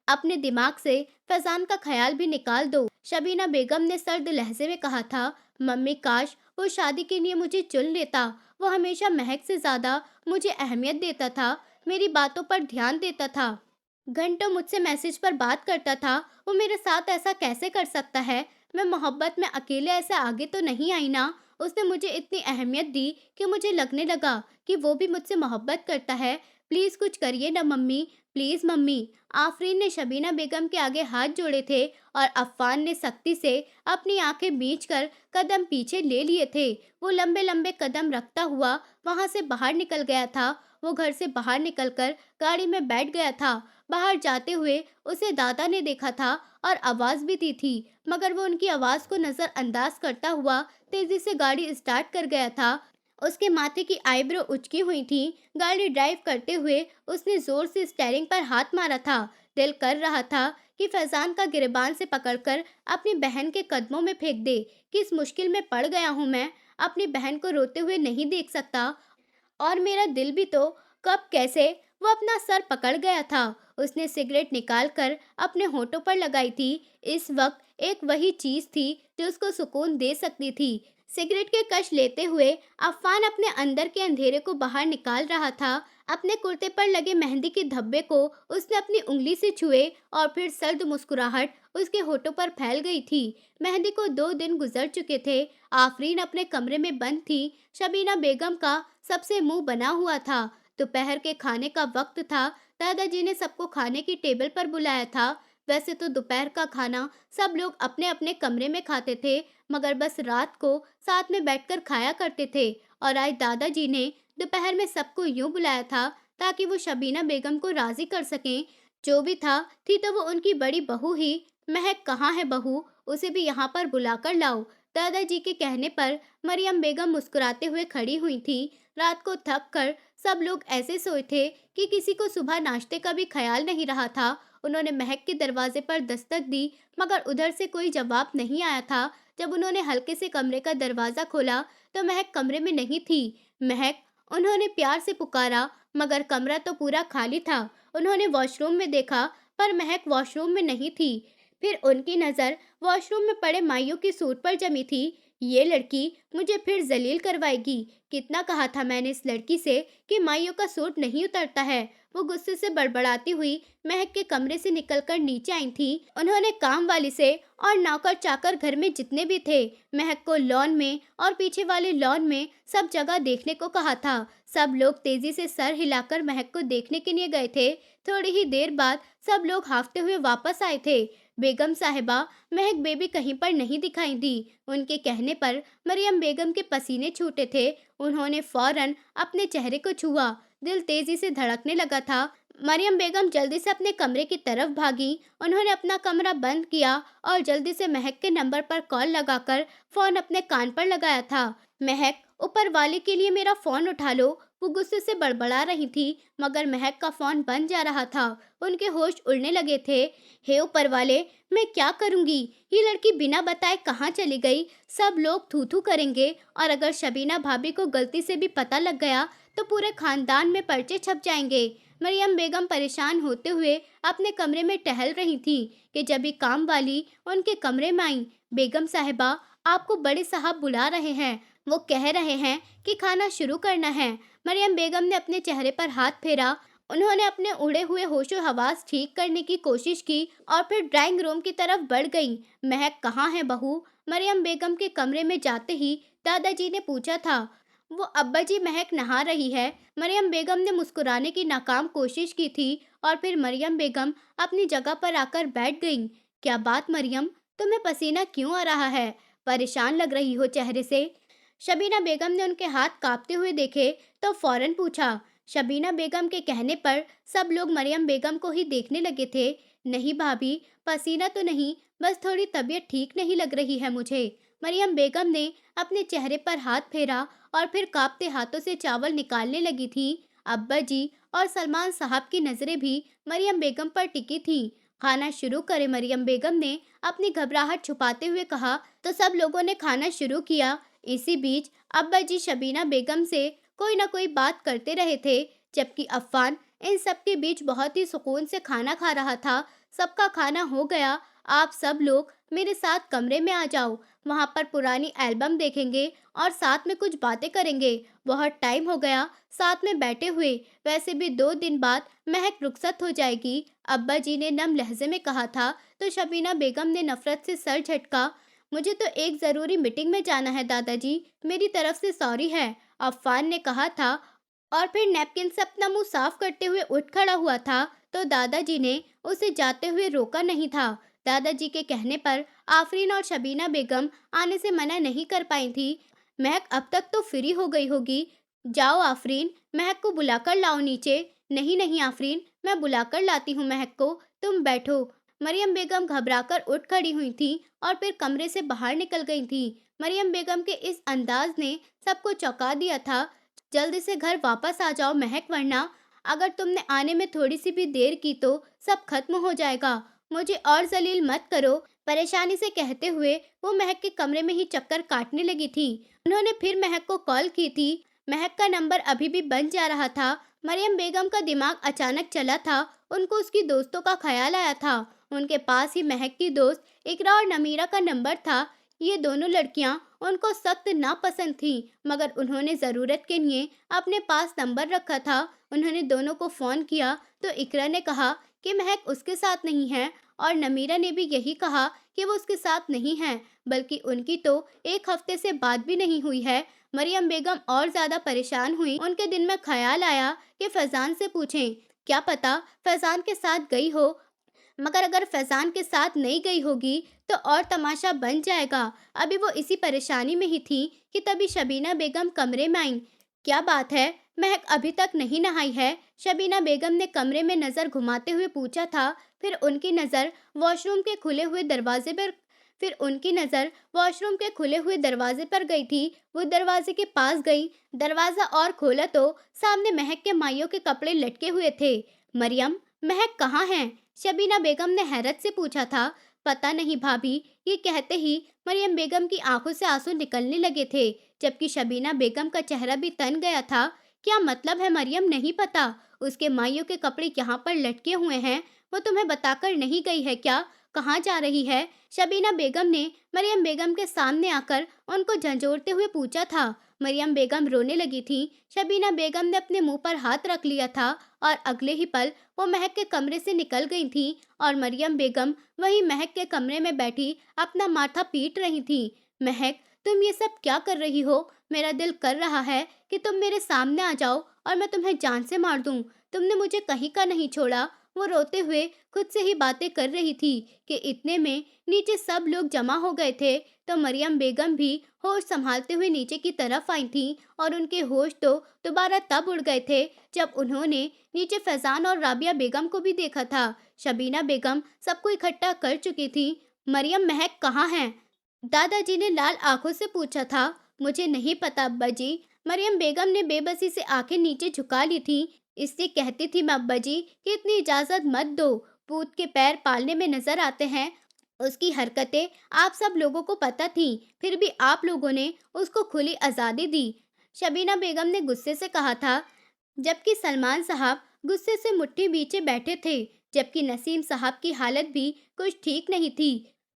अपने दिमाग से फैजान का ख्याल भी निकाल दो। शबीना बेगम ने सर्द लहजे में कहा था। मम्मी, काश वो शादी के लिए मुझे चुन लेता। वो हमेशा महक से ज्यादा मुझे अहमियत देता था, मेरी बातों पर ध्यान देता था, घंटों मुझसे मैसेज पर बात करता था। वो मेरे साथ ऐसा कैसे कर सकता है। मैं मोहब्बत में अकेले ऐसे आगे तो नहीं आई ना। उसने मुझे इतनी अहमियत दी कि मुझे लगने लगा कि वो भी मुझसे मोहब्बत करता है। प्लीज कुछ करिए ना मम्मी, प्लीज मम्मी। आफरीन ने शबीना बेगम के आगे हाथ जोड़े थे और अफ़ान ने सख्ती से अपनी आंखें मीच कर कदम पीछे ले लिए थे। वो लंबे लंबे कदम रखता हुआ वहां से बाहर निकल गया था। वो घर से बाहर निकलकर गाड़ी में बैठ गया था। बाहर जाते हुए उसे दादा ने देखा था और आवाज भी दी थी, मगर वो उनकी आवाज को नजरअंदाज करता हुआ तेजी से गाड़ी स्टार्ट कर गया था। उसके माथे की आईब्रो उचकी हुई थी। गाड़ी ड्राइव करते हुए उसने जोर से स्टीयरिंग पर हाथ मारा था। दिल कर रहा था कि फैजान का गिरबान से पकड़कर अपनी बहन के कदमों में फेंक दे। किस मुश्किल में पड़ गया हूँ मैं, अपनी बहन को रोते हुए नहीं देख सकता। और मेरा दिल भी तो कब कैसे। वो अपना सर पकड़ गया था। उसने सिगरेट निकालकर अपने होठों पर लगाई थी। इस वक्त एक वही चीज थी जो उसको सुकून दे सकती थी। सिगरेट के कश लेते हुए अफ़ान अपने अंदर के अंधेरे को बाहर निकाल रहा था। अपने कुर्ते पर लगे मेहंदी के धब्बे को उसने अपनी उंगली से छुए और फिर सर्द मुस्कुराहट उसके होठों पर फैल गई थी। मेहंदी को 2 दिन गुजर चुके थे। आफरीन अपने कमरे में बंद थी। शबीना बेगम का सबसे मुंह बना हुआ था। दोपहर के खाने का वक्त था। दादाजी ने सबको खाने की टेबल पर बुलाया था। वैसे तो दोपहर का खाना सब लोग अपने अपने कमरे में खाते थे, मगर बस रात को साथ में बैठकर खाया करते थे। और आज दादाजी ने दोपहर में सबको यूं बुलाया था ताकि वो शबीना बेगम को राजी कर सकें। जो भी था थी तो वो उनकी बड़ी बहू ही। महक कहाँ है बहू, उसे भी यहाँ पर बुलाकर लाओ। दादाजी के कहने पर मरियम बेगम मुस्कुराते हुए खड़ी हुई थी। रात को थक कर सब लोग ऐसे सोए थे कि किसी को सुबह नाश्ते का भी ख्याल नहीं रहा था। उन्होंने महक के दरवाजे पर दस्तक दी, मगर उधर से कोई जवाब नहीं आया था। जब उन्होंने हल्के से कमरे का दरवाजा खोला तो महक कमरे में नहीं थी। महक, उन्होंने प्यार से पुकारा, मगर कमरा तो पूरा खाली था। उन्होंने वॉशरूम में देखा, पर महक वॉशरूम में नहीं थी। फिर उनकी नज़र वॉशरूम में पड़े माइयों की सूट पर जमी थी। ये लड़की मुझे फिर जलील करवाएगी। कितना कहा था मैंने इस लड़की से कि माइयों का सूट नहीं उतरता है। वो गुस्से से बड़बड़ाती हुई महक के कमरे से निकलकर नीचे आई थी। उन्होंने काम वाली से और नौकर चाकर घर में जितने भी थे, महक को लॉन में और पीछे वाले लॉन में सब जगह देखने को कहा था। सब लोग तेजी से सर हिलाकर महक को देखने के लिए गए थे। थोड़ी ही देर बाद सब लोग हाफते हुए वापस आए थे। बेगम साहिबा, महक बेबी कहीं पर नहीं दिखाई दी। उनके कहने पर मरियम बेगम के पसीने छूटे थे। उन्होंने फौरन अपने चेहरे को छुआ। दिल तेजी से धड़कने लगा था। मरियम बेगम जल्दी से अपने कमरे की तरफ भागी। उन्होंने अपना कमरा बंद किया और जल्दी से महक के नंबर पर कॉल लगाकर फोन अपने कान पर लगाया था। महक, ऊपर वाले के लिए मेरा फोन उठा लो। वो गुस्से से बड़बड़ा रही थी, मगर महक का फोन बंद जा रहा था। उनके होश उड़ने लगे थे। हे ऊपर वाले, मैं क्या करूंगी? ये लड़की बिना बताए कहाँ चली गई? सब लोग थू थू करेंगे, और अगर शबीना भाभी को गलती से भी पता लग गया तो पूरे खानदान में पर्चे छप जाएंगे। मरियम बेगम परेशान होते हुए अपने कमरे में टहल रही थी कि जब भी काम वाली उनके कमरे में आई। बेगम साहिबा, आपको बड़े साहब बुला रहे हैं। वो कह रहे हैं कि खाना शुरू करना है। मरियम बेगम ने अपने चेहरे पर हाथ फेरा। उन्होंने अपने उड़े हुए होशो हवास ठीक करने की कोशिश की और फिर ड्राइंग रूम की तरफ बढ़ गई। महक कहाँ है बहू? मरियम बेगम के कमरे में जाते ही दादाजी ने पूछा था। वो अब्बा जी, महक नहा रही है। मरियम बेगम ने मुस्कुराने की नाकाम कोशिश की थी और फिर मरियम बेगम अपनी जगह पर आकर बैठ गईं। क्या बात मरियम, तुम्हें पसीना क्यों आ रहा है? परेशान लग रही हो चेहरे से। शबीना बेगम ने उनके हाथ कांपते हुए देखे तो फौरन पूछा। शबीना बेगम के कहने पर सब लोग मरियम बेगम को ही देखने लगे थे। नहीं भाभी, पसीना तो नहीं, बस थोड़ी तबीयत ठीक नहीं लग रही है मुझे। मरियम बेगम ने अपने चेहरे पर हाथ फेरा और फिर कांपते हाथों से चावल निकालने लगी थी। अब्बा जी और सलमान साहब की नजरें भी मरियम बेगम पर टिकी थीं। खाना शुरू करें, मरियम बेगम ने अपनी घबराहट छुपाते हुए कहा। तो सब लोगों ने खाना शुरू किया। इसी बीच अब्बा जी शबीना बेगम से कोई ना कोई बात करते रहे थे, जबकि अफ़ान इन सब के बीच बहुत ही सुकून से खाना खा रहा था। सबका खाना हो गया। आप सब लोग मेरे साथ कमरे में आ जाओ। वहाँ पर पुरानी एल्बम देखेंगे और साथ में कुछ बातें करेंगे। बहुत टाइम हो गया साथ में बैठे हुए। वैसे भी 2 दिन बाद महक रुखसत हो जाएगी, अब्बा जी ने नम लहजे में कहा था। तो शबीना बेगम ने नफरत से सर झटका। मुझे तो एक ज़रूरी मीटिंग में जाना है दादाजी, मेरी तरफ से सॉरी है, अफ़ान ने कहा था और फिर नैपकिन से अपना मुंह साफ करते हुए उठ खड़ा हुआ था। तो दादाजी ने उसे जाते हुए रोका नहीं था। दादाजी के कहने पर आफरीन और शबीना बेगम आने से मना नहीं कर पाई थी। महक अब तक तो फ्री हो गई होगी। जाओ आफरीन, महक को बुलाकर लाओ नीचे। नहीं नहीं आफरीन, मैं बुलाकर लाती हूँ महक को, तुम बैठो। मरियम बेगम घबराकर उठ खड़ी हुई थी और फिर कमरे से बाहर निकल गई थी। मरियम बेगम के इस अंदाज ने सबको चौंका दिया था। जल्दी से घर वापस आ जाओ महक, वरना अगर तुमने आने में थोड़ी सी भी देर की तो सब खत्म हो जाएगा। मुझे और जलील मत करो, परेशानी से कहते हुए वो महक के कमरे में ही चक्कर काटने लगी थी। उन्होंने फिर महक को कॉल की थी। महक का नंबर अभी भी बंद जा रहा था। मरियम बेगम का दिमाग अचानक चला था। उनको उसकी दोस्तों का ख्याल आया था। उनके पास ही महक की दोस्त इकरा और नमीरा का नंबर था। ये दोनों लड़कियां उनको सख्त नापसंद थीं, मगर उन्होंने ज़रूरत के लिए अपने पास नंबर रखा था। उन्होंने दोनों को फ़ोन किया तो इकरा ने कहा कि महक उसके साथ नहीं है, और नमीरा ने भी यही कहा कि वो उसके साथ नहीं है, बल्कि उनकी तो 1 हफ्ते से बात भी नहीं हुई है। मरियम बेगम और ज़्यादा परेशान हुई। उनके दिल में ख्याल आया कि फैज़ान से पूछें, क्या पता फैज़ान के साथ गई हो। मगर अगर फैज़ान के साथ नहीं गई होगी तो और तमाशा बन जाएगा। अभी वो इसी परेशानी में ही थी कि तभी शबीना बेगम कमरे में आईं। क्या बात है, महक अभी तक नहीं नहाई है? शबीना बेगम ने कमरे में नज़र घुमाते हुए पूछा था। फिर उनकी नज़र वॉशरूम के खुले हुए दरवाजे पर फिर उनकी नज़र वॉशरूम के खुले हुए दरवाजे पर गई थी। वो दरवाजे के पास गई, दरवाज़ा और खोला तो सामने महक के माइयों के कपड़े लटके हुए थे। मरियम, महक कहाँ हैं? शबीना बेगम ने हैरत से पूछा था। पता नहीं भाभी, ये कहते ही मरियम बेगम की आंखों से आंसू निकलने लगे थे, जबकि शबीना बेगम का चेहरा भी तन गया था। क्या मतलब है मरियम, नहीं पता? उसके माइयों के कपड़े यहाँ पर लटके हुए हैं, वो तुम्हें बताकर नहीं गई है क्या? कहाँ जा रही है? शबीना बेगम ने मरियम बेगम के सामने आकर उनको झंझोड़ते हुए पूछा था। मरियम बेगम रोने लगी थी। शबीना बेगम ने अपने मुंह पर हाथ रख लिया था और अगले ही पल वो महक के कमरे से निकल गई थी और मरियम बेगम वहीं महक के कमरे में बैठी अपना माथा पीट रही थी। महक, तुम ये सब क्या कर रही हो? मेरा दिल कर रहा है कि तुम मेरे सामने आ जाओ और मैं तुम्हें जान से मार दूं। तुमने मुझे कहीं का नहीं छोड़ा। वो रोते हुए खुद से ही बातें कर रही थी कि इतने में नीचे सब लोग जमा हो गए थे। तो मरियम बेगम भी होश संभालते हुए नीचे की तरफ आई थी और उनके होश तो दोबारा तब उड़ गए थे जब उन्होंने नीचे फैजान और राबिया बेगम को भी देखा था। शबीना बेगम सबको इकट्ठा कर चुकी थी। मरियम, महक कहाँ हैं? दादाजी ने लाल आंखों से पूछा था। मुझे नहीं पता अब्बा जी। मरियम बेगम ने बेबसी से आंखें नीचे झुका ली थी। इसलिए कहती थी मैं अब्बा जी कि इतनी इजाजत मत दो। पूत के पैर पालने में नजर आते हैं। उसकी हरकतें आप सब लोगों को पता थी, फिर भी आप लोगों ने उसको खुली आज़ादी दी। शबीना बेगम ने गुस्से से कहा था, जबकि सलमान साहब गुस्से से मुट्ठी बीचे बैठे थे, जबकि नसीम साहब की हालत भी कुछ ठीक नहीं थी।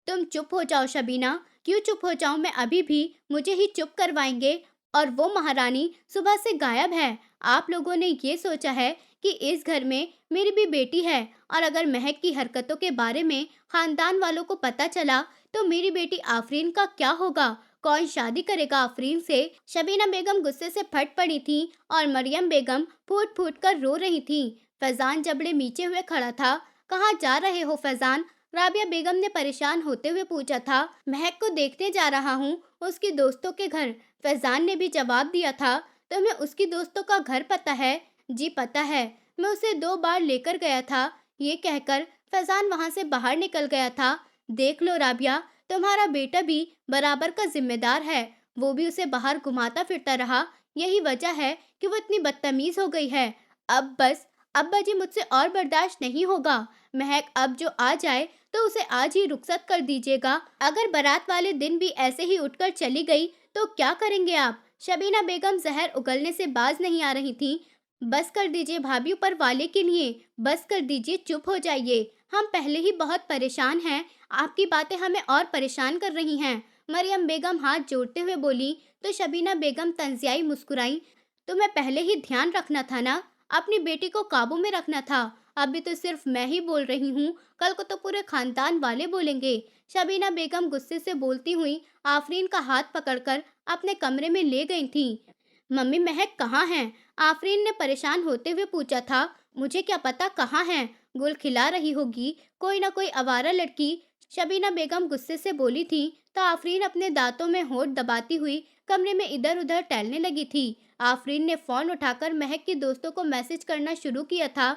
तुम चुप हो जाओ शबीना। क्यों चुप हो जाऊं मैं? अभी भी मुझे ही चुप करवाएंगे? और वो महारानी सुबह से गायब है। आप लोगों ने ये सोचा है कि इस घर में मेरी भी बेटी है, और अगर महक की हरकतों के बारे में खानदान वालों को पता चला तो मेरी बेटी आफरीन का क्या होगा? कौन शादी करेगा आफरीन से? शबीना बेगम गुस्से से फट पड़ी थी और मरियम बेगम फूट फूट कर रो रही थी। फैजान जबड़े नीचे हुए खड़ा था। कहाँ जा रहे हो फैजान? राबिया बेगम ने परेशान होते हुए पूछा था। महक को देखने जा रहा हूँ, उसकी दोस्तों के घर। फैजान ने भी जवाब दिया था। तुम्हें उसकी दोस्तों का घर पता है? जी पता है, मैं उसे 2 बार लेकर गया था। ये कहकर फैजान वहां से बाहर निकल गया था। देख लो राबिया, तुम्हारा बेटा भी बराबर का जिम्मेदार है। वो भी उसे बाहर घुमाता फिरता रहा। यही वजह है कि वो इतनी बदतमीज हो गई है। अब बस, अब्बा जी मुझसे और बर्दाश्त नहीं होगा। महक अब जो आ जाए तो उसे आज ही रुखसत कर दीजिएगा। अगर बारात वाले दिन भी ऐसे ही उठकर चली गई तो क्या करेंगे आप? शबीना बेगम जहर उगलने से बाज नहीं आ रही थी। बस कर दीजिए भाभी, ऊपर वाले के लिए बस कर दीजिए, चुप हो जाइए। हम पहले ही बहुत परेशान हैं, आपकी बातें हमें और परेशान कर रही हैं। मरियम बेगम हाथ जोड़ते हुए बोली। तो शबीना बेगम तंजियाई मुस्कुराई। तुम्हें पहले ही ध्यान रखना था ना, अपनी बेटी को काबू में रखना था। अभी तो सिर्फ मैं ही बोल रही हूँ, कल को तो पूरे खानदान वाले बोलेंगे। शबीना बेगम गुस्से से बोलती हुई आफरीन का हाथ पकड़कर अपने कमरे में ले गई थी। मम्मी, महक कहाँ हैं? आफरीन ने परेशान होते हुए पूछा था। मुझे क्या पता कहाँ हैं, गुल खिला रही होगी कोई ना कोई आवारा लड़की। शबीना बेगम गुस्से से बोली थी तो आफरीन अपने दांतों में होंठ दबाती हुई कमरे में इधर उधर टहलने लगी थी। आफरीन ने फोन उठाकर महक के दोस्तों को मैसेज करना शुरू किया था।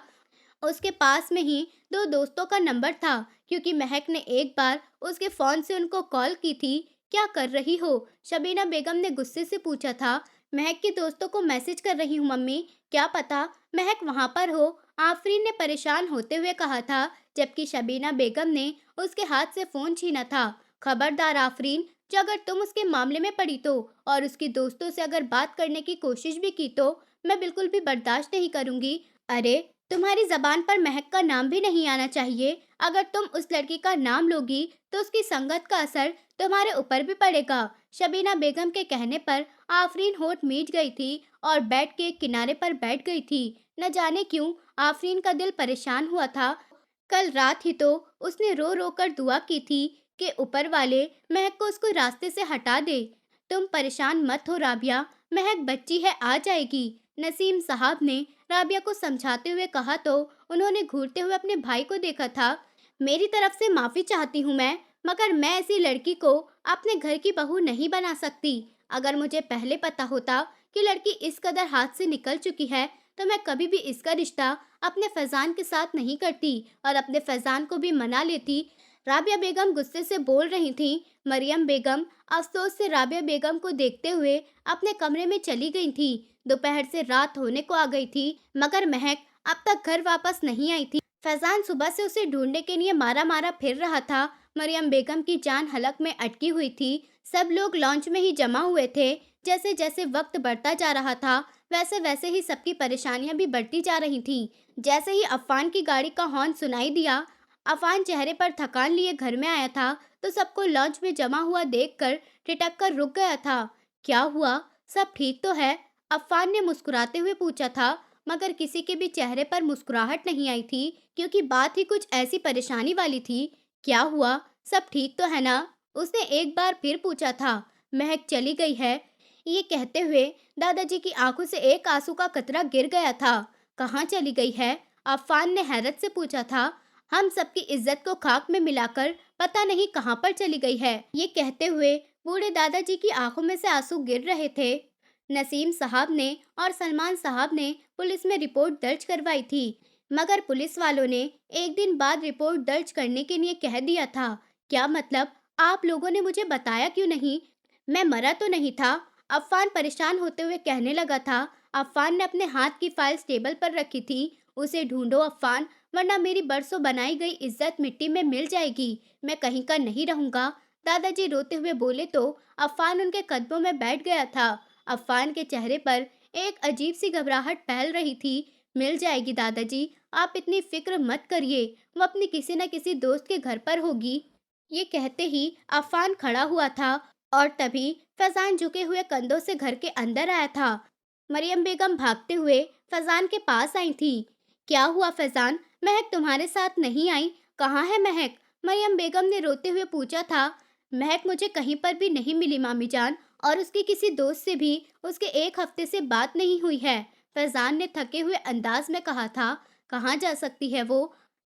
उसके पास में ही 2 दोस्तों का नंबर था, क्योंकि महक ने एक बार उसके फोन से उनको कॉल की थी। क्या कर रही हो? शबीना बेगम ने गुस्से से पूछा था। महक के दोस्तों को मैसेज कर रही हूँ मम्मी। क्या पता महक वहाँ पर हो, आफरीन ने परेशान होते हुए कहा था, जबकि शबीना बेगम ने उसके हाथ से फोन छीना था। खबरदार आफरीन, जो अगर तुम उसके मामले में पड़ी तो, और उसकी दोस्तों से अगर बात करने की कोशिश भी की तो मैं बिल्कुल भी बर्दाश्त नहीं करूंगी। अरे, तुम्हारी जबान पर महक का नाम भी नहीं आना चाहिए। अगर तुम उस लड़की का नाम लोगी तो उसकी संगत का असर तुम्हारे ऊपर भी पड़ेगा। शबीना बेगम के कहने पर आफरीन होठ मीट गई थी और बेड के किनारे पर बैठ गई थी। न जाने क्यों आफरीन का दिल परेशान हुआ था। कल रात ही तो उसने रो रो कर दुआ की थी कि ऊपर वाले महक को उसको रास्ते से हटा दे। तुम परेशान मत हो राबिया, महक बच्ची है, आ जाएगी। नसीम साहब ने राबिया को समझाते हुए कहा तो उन्होंने घूरते हुए अपने भाई को देखा था। मेरी तरफ से माफ़ी चाहती हूँ मैं, मगर मैं ऐसी लड़की को अपने घर की बहू नहीं बना सकती। अगर मुझे पहले पता होता कि लड़की इस कदर हाथ से निकल चुकी है तो मैं कभी भी इसका रिश्ता अपने फैजान के साथ नहीं करती और अपने फैजान को भी मना लेती। राबिया बेगम गुस्से से बोल रही थी। मरियम बेगम अफसोस से राबिया बेगम को देखते हुए अपने कमरे में चली गई थी। दोपहर से रात होने को आ गई थी, मगर महक अब तक घर वापस नहीं आई थी। फैजान सुबह से उसे ढूंढने के लिए मारा मारा फिर रहा था। मरियम बेगम की जान हलक में अटकी हुई थी। सब लोग लॉन्च में ही जमा हुए थे। जैसे जैसे वक्त बढ़ता जा रहा था, वैसे वैसे ही सबकी परेशानियां भी बढ़ती जा रही थी। जैसे ही अफान की गाड़ी का हॉर्न सुनाई दिया, अफान चेहरे पर थकान लिए घर में आया था, तो सबको लॉन्च में जमा हुआ देखकर ठिठक कर रुक गया था। क्या हुआ, सब ठीक तो है? अफान ने मुस्कुराते हुए पूछा था, मगर किसी के भी चेहरे पर मुस्कुराहट नहीं आई थी, क्योंकि बात ही कुछ ऐसी परेशानी वाली थी। क्या हुआ, सब ठीक तो है ना? उसने एक बार फिर पूछा था। महक चली गई है, ये कहते हुए दादाजी की आंखों से एक आंसू का कतरा गिर गया था। कहाँ चली गई है? अफान ने हैरत से पूछा था। हम सबकी इज्जत को खाक में मिलाकर पता नहीं कहाँ पर चली गई है। ये कहते हुए बूढ़े दादाजी की आंखों में से आंसू गिर रहे थे। नसीम साहब ने और सलमान साहब ने पुलिस में रिपोर्ट दर्ज करवाई थी, मगर पुलिस वालों ने एक दिन बाद रिपोर्ट दर्ज करने के लिए कह दिया था। क्या मतलब? आप लोगों ने मुझे बताया क्यों नहीं? मैं मरा तो नहीं था? अफान परेशान होते हुए कहने लगा था। अफान ने अपने हाथ की फाइल्स टेबल पर रखी थी। उसे ढूंढो अफान, वरना मेरी बरसों बनाई गई इज्जत मिट्टी में मिल जाएगी। मैं कहीं का नहीं रहूंगा। दादाजी रोते हुए बोले तो अफान उनके कदमों में बैठ गया था। अफान के चेहरे पर एक अजीब सी घबराहट फैल रही थी। मिल जाएगी दादाजी, आप इतनी फिक्र मत करिए, वो अपनी किसी न किसी दोस्त के घर पर होगी। ये कहते ही अफान खड़ा हुआ था, और तभी फैजान झुके हुए कंधों से घर के अंदर आया था। मरियम बेगम भागते हुए फैजान के पास आई थी। क्या हुआ फैजान, महक तुम्हारे साथ नहीं आई? कहाँ है महक? मरियम बेगम ने रोते हुए पूछा था। महक मुझे कहीं पर भी नहीं मिली मामी जान, और उसकी किसी दोस्त से भी उसके एक हफ्ते से बात नहीं हुई है। फैजान ने थके हुए अंदाज में कहा था। कहाँ जा सकती है वो?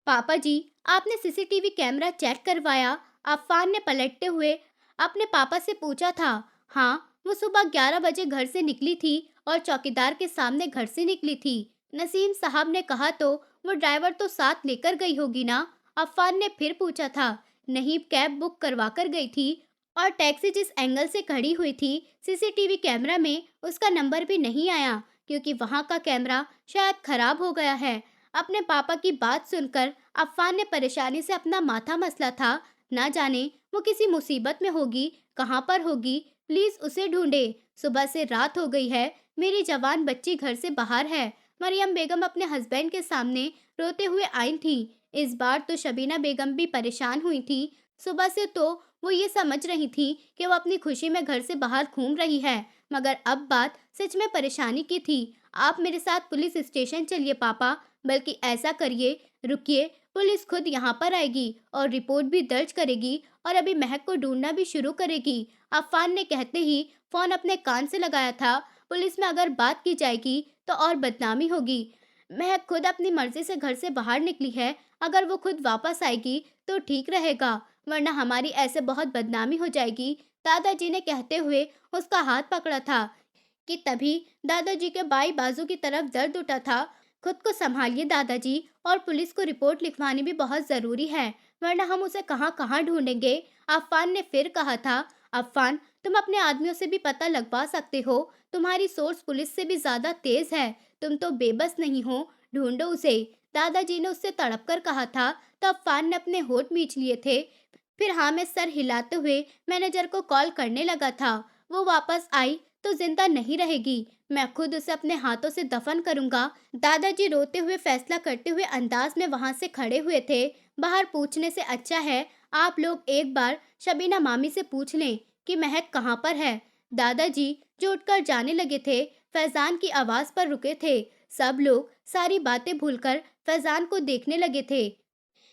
पापा जी, आपने सीसीटीवी कैमरा चेक करवाया? अफान ने पलटते हुए अपने पापा से पूछा था। हाँ, वो सुबह 11 बजे घर से निकली थी और चौकीदार के सामने घर से निकली थी। नसीम साहब ने कहा तो वो ड्राइवर तो साथ लेकर गई होगी ना? अफान ने फिर पूछा था। नहीं, कैब बुक करवा कर गई थी, और टैक्सी जिस एंगल से खड़ी हुई थी, सीसीटीवी कैमरा में उसका नंबर भी नहीं आया, क्योंकि वहां का कैमरा शायद खराब हो गया है। अपने पापा की बात सुनकर अफान ने परेशानी से अपना माथा मसला था। ना जाने वो किसी मुसीबत में होगी, कहाँ पर होगी? प्लीज उसे ढूंढे। सुबह से रात हो गई है, मेरी जवान बच्ची घर से बाहर है। मरियम बेगम अपने हस्बैंड के सामने रोते हुए आई थी। इस बार तो शबीना बेगम भी परेशान हुई थी। सुबह से तो वो ये समझ रही थी कि वो अपनी खुशी में घर से बाहर घूम रही है, मगर अब बात सच में परेशानी की थी। आप मेरे साथ पुलिस स्टेशन चलिए पापा, बल्कि ऐसा करिए, रुकिए, पुलिस खुद यहाँ पर आएगी और रिपोर्ट भी दर्ज करेगी, और अभी महक को ढूंढना भी शुरू करेगी। अफान ने कहते ही फोन अपने कान से लगाया था। पुलिस में अगर बात की जाएगी तो और बदनामी होगी। महक खुद अपनी मर्जी से घर से बाहर निकली है, अगर वो खुद वापस आएगी तो ठीक रहेगा, वरना हमारी ऐसे बहुत बदनामी हो जाएगी। दादाजी ने कहते हुए उसका हाथ पकड़ा था कि तभी दादाजी के बाई बाजू की तरफ दर्द उठा था। खुद को संभालिए दादाजी, और पुलिस को रिपोर्ट लिखवानी भी बहुत जरूरी है, वरना हम उसे कहाँ कहाँ ढूंढेंगे। अफान ने फिर कहा था। अफान, तुम अपने आदमियों से भी पता लगवा सकते हो, तुम्हारी सोर्स पुलिस से भी ज्यादा तेज है। तुम तो बेबस नहीं हो, ढूंढो उसे। दादाजी ने उससे तड़प कर कहा था। तो अफान ने अपने होठ मींच लिए थे। फिर हाँ में सर हिलाते हुए मैनेजर को कॉल करने लगा था। वो वापस आई तो जिंदा नहीं रहेगी, मैं खुद उसे अपने हाथों से दफन करूंगा। दादाजी रोते हुए फैसला करते हुए अंदाज में वहां से खड़े हुए थे। बाहर पूछने से अच्छा है आप लोग एक बार शबीना मामी से पूछ लें कि महक कहाँ पर है। दादाजी जो उठकर जाने लगे थे, फैजान की आवाज पर रुके थे। सब लोग सारी बातें भूलकर फैजान को देखने लगे थे।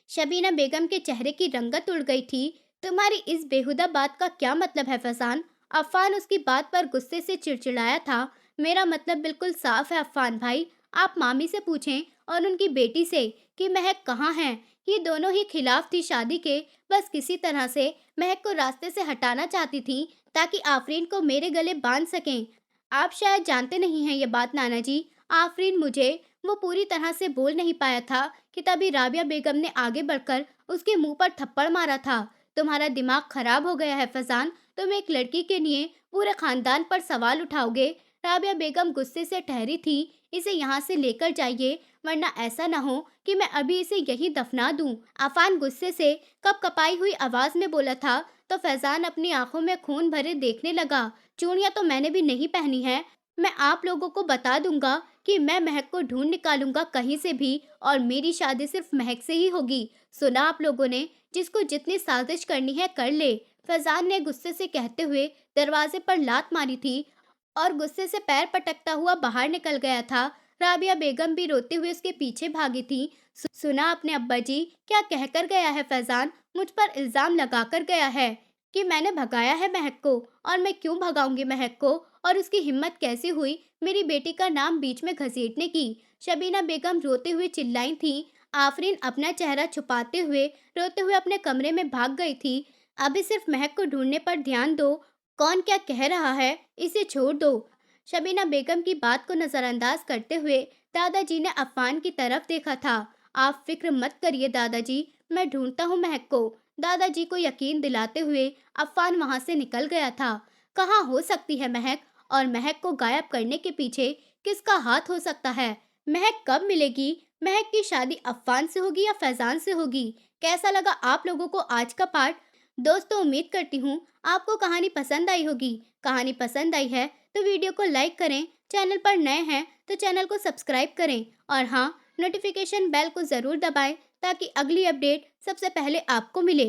शबीना बेगम के चेहरे की रंगत उड़ गई थी। तुम्हारी इस बेहुदा बात का क्या मतलब है फैजान? अफान उसकी बात पर गुस्से से चिड़चिड़ाया था। मेरा मतलब बिल्कुल साफ है अफान भाई, आप मामी से पूछें और उनकी बेटी से कि महक कहाँ है। ये दोनों ही खिलाफ थी शादी के, बस किसी तरह से महक को रास्ते से हटाना चाहती थी, ताकि आफरीन को मेरे गले बांध सकें। आप शायद जानते नहीं हैं ये बात नाना जी। आफरीन मुझे वो पूरी तरह से बोल नहीं पाया था कि तभी राबिया बेगम ने आगे बढ़कर उसके मुंह पर थप्पड़ मारा था। तुम्हारा दिमाग खराब हो गया है फैजान, तुम एक लड़की के लिए पूरे खानदान पर सवाल उठाओगे। राबिया बेगम गुस्से से ठहरी थी, इसे यहाँ से लेकर जाइए, वरना ऐसा ना हो कि मैं अभी इसे यहीं दफना दूं। अफान गुस्से से कप कपाई हुई आवाज में बोला था, तो फैजान अपनी आंखों में खून भरे देखने लगा। चूड़ियां तो मैंने भी नहीं पहनी है। मैं आप लोगों को बता दूंगा कि मैं महक को ढूंढ निकालूंगा कहीं से भी, और मेरी शादी सिर्फ महक से ही होगी। सुना आप लोगों ने, जिसको जितनी साजिश करनी है कर ले। फैजान ने गुस्से से कहते हुए दरवाजे पर लात मारी थी और गुस्से से पैर पटकता हुआ बाहर निकल गया था। राबिया बेगम भी रोते हुए उसके पीछे भागी थी। सुना आपने अब्बा जी, क्या कहकर गया है फैजान? मुझ पर इल्जाम लगाकर गया है कि मैंने भगाया है महक को। और मैं क्यों भगाऊंगी महक को? और उसकी हिम्मत कैसी हुई मेरी बेटी का नाम बीच में घसीटने की? शबीना बेगम रोते हुए चिल्लाई थी। आफरीन अपना चेहरा छुपाते हुए रोते हुए अपने कमरे में भाग गई थी। अभी सिर्फ महक को ढूंढने पर ध्यान दो। कौन क्या कह रहा है, इसे छोड़ दो। शबीना बेगम की बात को नजरअंदाज करते हुए दादाजी ने अफवान की तरफ देखा था। आप फिक्र मत करिए दादाजी, मैं ढूंढता हूँ महक को। दादाजी को यकीन दिलाते हुए अफवान वहां से निकल गया था। कहाँ हो सकती है महक? और महक को गायब करने के पीछे किसका हाथ हो सकता है? महक कब मिलेगी? महक की शादी अफवान से होगी या फैजान से होगी? कैसा लगा आप लोगों को आज का पार्ट? दोस्तों, उम्मीद करती हूँ आपको कहानी पसंद आई होगी। कहानी पसंद आई है तो वीडियो को लाइक करें, चैनल पर नए हैं तो चैनल को सब्सक्राइब करें, और हाँ, नोटिफिकेशन बेल को ज़रूर दबाएं ताकि अगली अपडेट सबसे पहले आपको मिले।